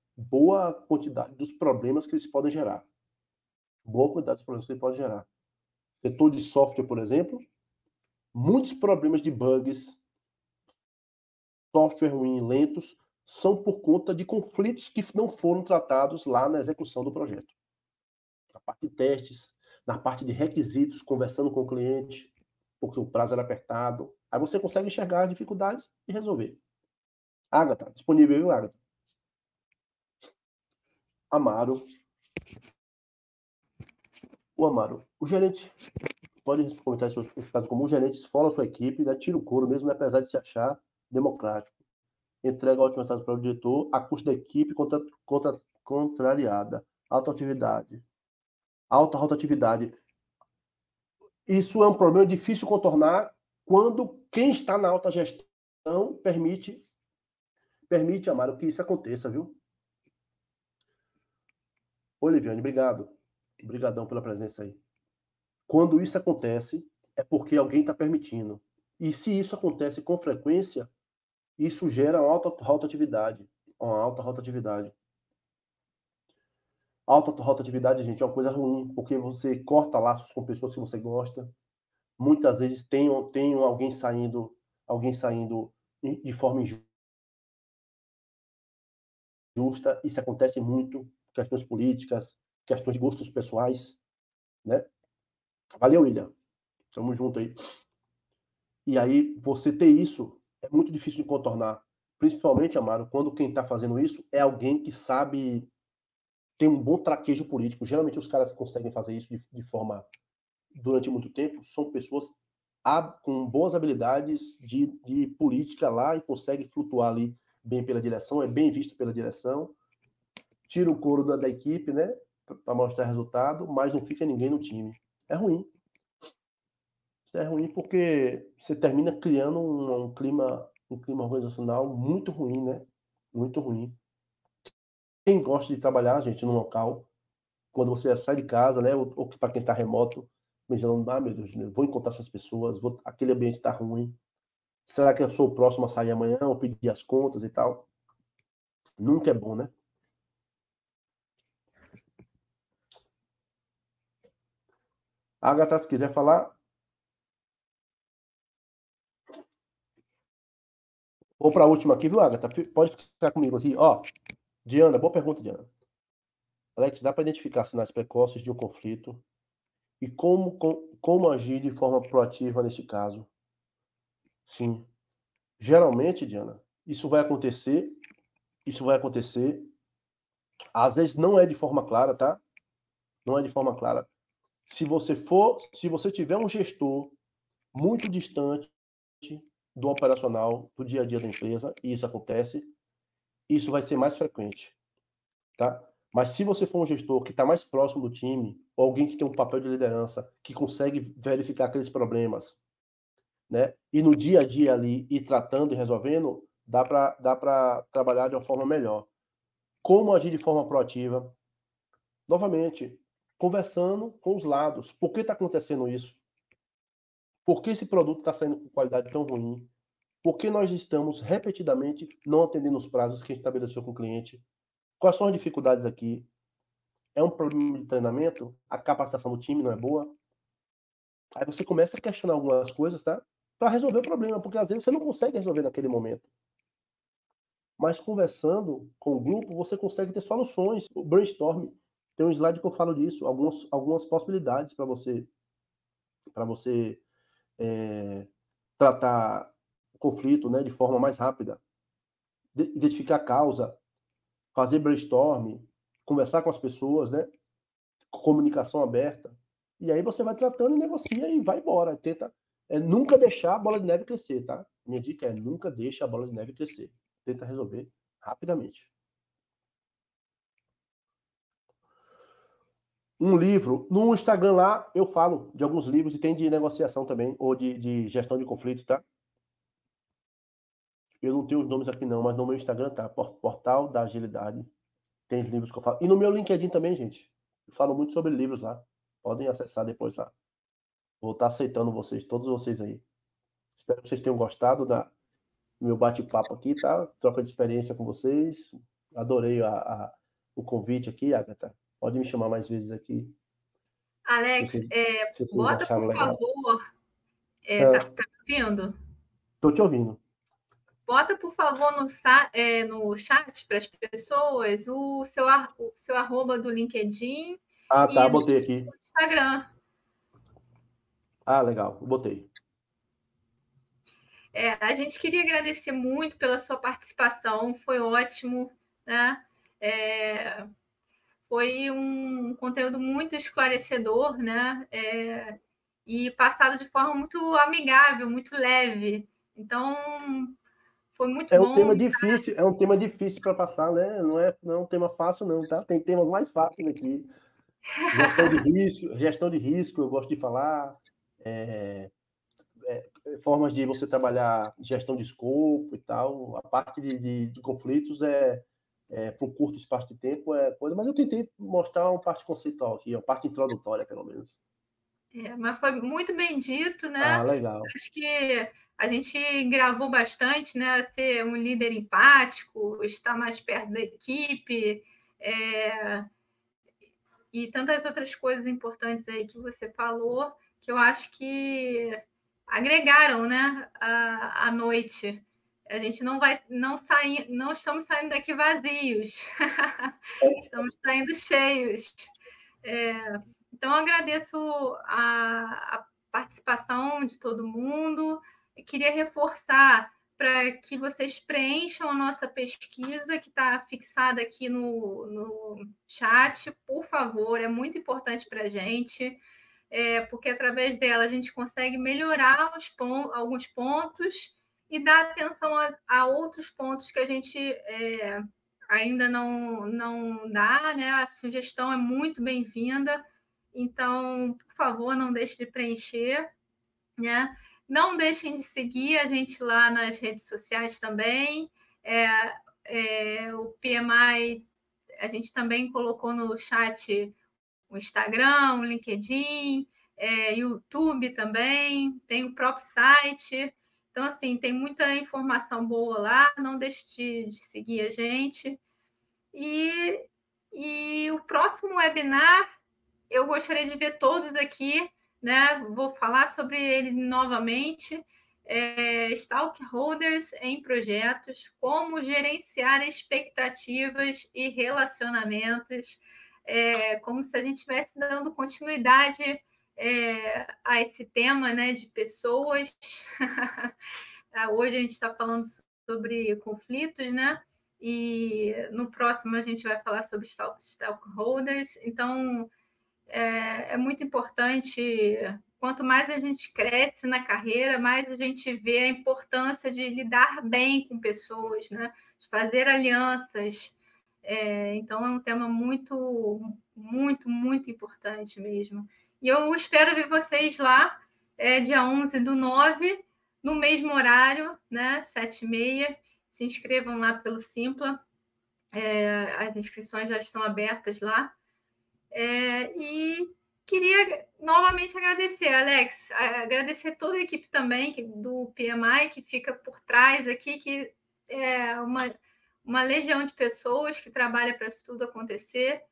quantidade dos problemas que eles podem gerar. Boa quantidade dos problemas que eles podem gerar. Setor de software, por exemplo, muitos problemas de bugs, software ruim, lentos, são por conta de conflitos que não foram tratados lá na execução do projeto. Na parte de testes, na parte de requisitos, conversando com o cliente, porque o prazo era apertado. Aí você consegue enxergar as dificuldades e resolver. Agatha, disponível, viu, Agatha? Amaro. O Amaro. O gerente pode comentar isso em caso comum. O gerente esfola a sua equipe, né, tira o couro mesmo, né, apesar de se achar democrático. Entrega a última mensagem para o diretor, a custo da equipe contrariada. Alta atividade. Alta rotatividade. Isso é um problema difícil contornar quando quem está na alta gestão permite, Amaro, que isso aconteça, viu? Oliviane, obrigado. Obrigadão pela presença aí. Quando isso acontece, é porque alguém está permitindo. E se isso acontece com frequência, isso gera uma alta rotatividade. Uma alta rotatividade. Alta rotatividade, gente, é uma coisa ruim, porque você corta laços com pessoas que você gosta. Muitas vezes tem alguém saindo de forma injusta. Isso acontece muito. Questões políticas, questões de gostos pessoais, né? Valeu, William. Tamo junto aí. E aí, você ter isso é muito difícil de contornar. Principalmente, Amaro, quando quem está fazendo isso é alguém que sabe, tem um bom traquejo político. Geralmente, os caras que conseguem fazer isso de forma durante muito tempo são pessoas com boas habilidades de política lá e conseguem flutuar ali bem pela direção, é bem visto pela direção, tira o couro da equipe, né, para mostrar resultado, mas não fica ninguém no time. É ruim. Isso é ruim porque você termina criando um clima organizacional muito ruim, né? Muito ruim. Quem gosta de trabalhar, gente, num local, quando você sai de casa, né? Ou para quem está remoto, pensando, meu Deus, eu vou encontrar essas pessoas, aquele ambiente está ruim. Será que eu sou o próximo a sair amanhã ou pedir as contas e tal? Nunca é bom, né? Agatha, se quiser falar. Vou para a última aqui, viu, Agatha? Pode ficar comigo aqui. Ó, Diana, boa pergunta, Diana. Alex, dá para identificar sinais precoces de um conflito e como agir de forma proativa nesse caso? Sim. Geralmente, Diana, isso vai acontecer, às vezes não é de forma clara, tá? Não é de forma clara. Se você tiver um gestor muito distante do operacional, do dia a dia da empresa, e isso acontece, isso vai ser mais frequente, tá? Mas se você for um gestor que está mais próximo do time, ou alguém que tem um papel de liderança, que consegue verificar aqueles problemas, né? E no dia a dia ali, ir tratando e resolvendo, dá para trabalhar de uma forma melhor. Como agir de forma proativa? Novamente, conversando com os lados. Por que está acontecendo isso? Por que esse produto está saindo com qualidade tão ruim? Por que nós estamos repetidamente não atendendo os prazos que a gente estabeleceu com o cliente? Quais são as dificuldades aqui? É um problema de treinamento? A capacitação do time não é boa? Aí você começa a questionar algumas coisas, tá? Para resolver o problema, porque às vezes você não consegue resolver naquele momento. Mas conversando com o grupo, você consegue ter soluções. O brainstorm, tem um slide que eu falo disso, algumas possibilidades para você tratar o conflito, né, de forma mais rápida. Identificar a causa, fazer brainstorm, conversar com as pessoas, né? Comunicação aberta. E aí você vai tratando e negocia e vai embora. Tenta nunca deixar a bola de neve crescer, tá? Minha dica é nunca deixe a bola de neve crescer. Tenta resolver rapidamente. Um livro. No Instagram lá eu falo de alguns livros e tem de negociação também, ou de gestão de conflitos, tá? Eu não tenho os nomes aqui não, mas no meu Instagram tá. Portal da Agilidade. Tem livros que eu falo. E no meu LinkedIn também, gente. Eu falo muito sobre livros lá. Podem acessar depois lá. Vou estar aceitando vocês, todos vocês aí. Espero que vocês tenham gostado do meu bate-papo aqui, tá? Troca de experiência com vocês. Adorei o convite aqui, Agatha. Pode me chamar mais vezes aqui. Alex, Se vocês bota, acharam por legal. favor, tá me ouvindo? Tô te ouvindo. Bota, por favor, no chat para as pessoas o seu arroba do LinkedIn Ah, tá, e do botei aqui. Instagram. Ah, legal, botei. A gente queria agradecer muito pela sua participação, foi ótimo, né? Foi um conteúdo muito esclarecedor, né? E passado de forma muito amigável, muito leve. Então, foi muito É um bom. tema difícil para passar, né? Não é um tema fácil, não, tá? Tem temas mais fáceis aqui. Gestão de risco, eu gosto de falar. Formas de você trabalhar gestão de escopo e tal. A parte de conflitos por um curto espaço de tempo é coisa, mas eu tentei mostrar uma parte conceitual aqui, uma parte introdutória, pelo menos. Mas foi muito bem dito, Ah, né? legal. Acho que a gente gravou bastante, né? Ser um líder empático, estar mais perto da equipe, e tantas outras coisas importantes aí que você falou, que eu acho que agregaram, né, a noite. A gente não estamos saindo daqui vazios, estamos saindo cheios. Então, agradeço a participação de todo mundo. queria reforçar para que vocês preencham a nossa pesquisa, que está fixada aqui no chat, por favor, é muito importante para a gente, porque através dela a gente consegue melhorar alguns pontos e dar atenção a outros pontos que a gente ainda não dá, né? A sugestão é muito bem-vinda, então, por favor, não deixe de preencher, né? Não deixem de seguir a gente lá nas redes sociais também. O PMI, a gente também colocou no chat o Instagram, o LinkedIn, YouTube também, tem o próprio site. Então, assim, tem muita informação boa lá, não deixe de seguir a gente. E o próximo webinar, eu gostaria de ver todos aqui, né? Vou falar sobre ele novamente. Stakeholders em projetos, como gerenciar expectativas e relacionamentos, como se a gente estivesse dando continuidade a esse tema, né, de pessoas. Hoje a gente está falando sobre conflitos, né? E no próximo a gente vai falar sobre stakeholders. Então, é muito importante. Quanto mais a gente cresce na carreira, mais a gente vê a importância de lidar bem com pessoas, né? De fazer alianças. Então, é um tema muito, muito, muito importante mesmo. E eu espero ver vocês lá, dia 11/9, no mesmo horário, né? 7h30. Se inscrevam lá pelo Simpla. As inscrições já estão abertas lá. E queria novamente agradecer, Alex, agradecer toda a equipe também do PMI, que fica por trás aqui, que é uma legião de pessoas que trabalha para isso tudo acontecer.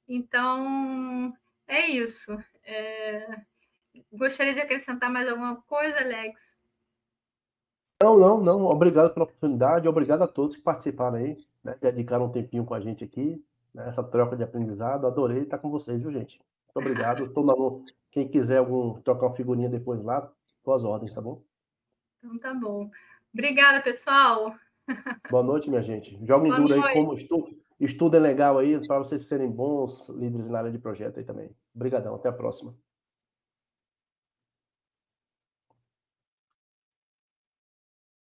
Então, é isso. Gostaria de acrescentar mais alguma coisa, Alex? Não. Obrigado pela oportunidade, obrigado a todos que participaram aí, né? Dedicaram um tempinho com a gente aqui, né? Essa troca de aprendizado. Adorei estar com vocês, viu, gente? Muito obrigado. Quem quiser trocar uma figurinha depois lá, boas ordens, tá bom? Então, tá bom. Obrigada, pessoal. Boa noite, minha gente. Joguem duro aí, como estudem legal aí, para vocês serem bons líderes na área de projeto aí também. Obrigadão, até a próxima.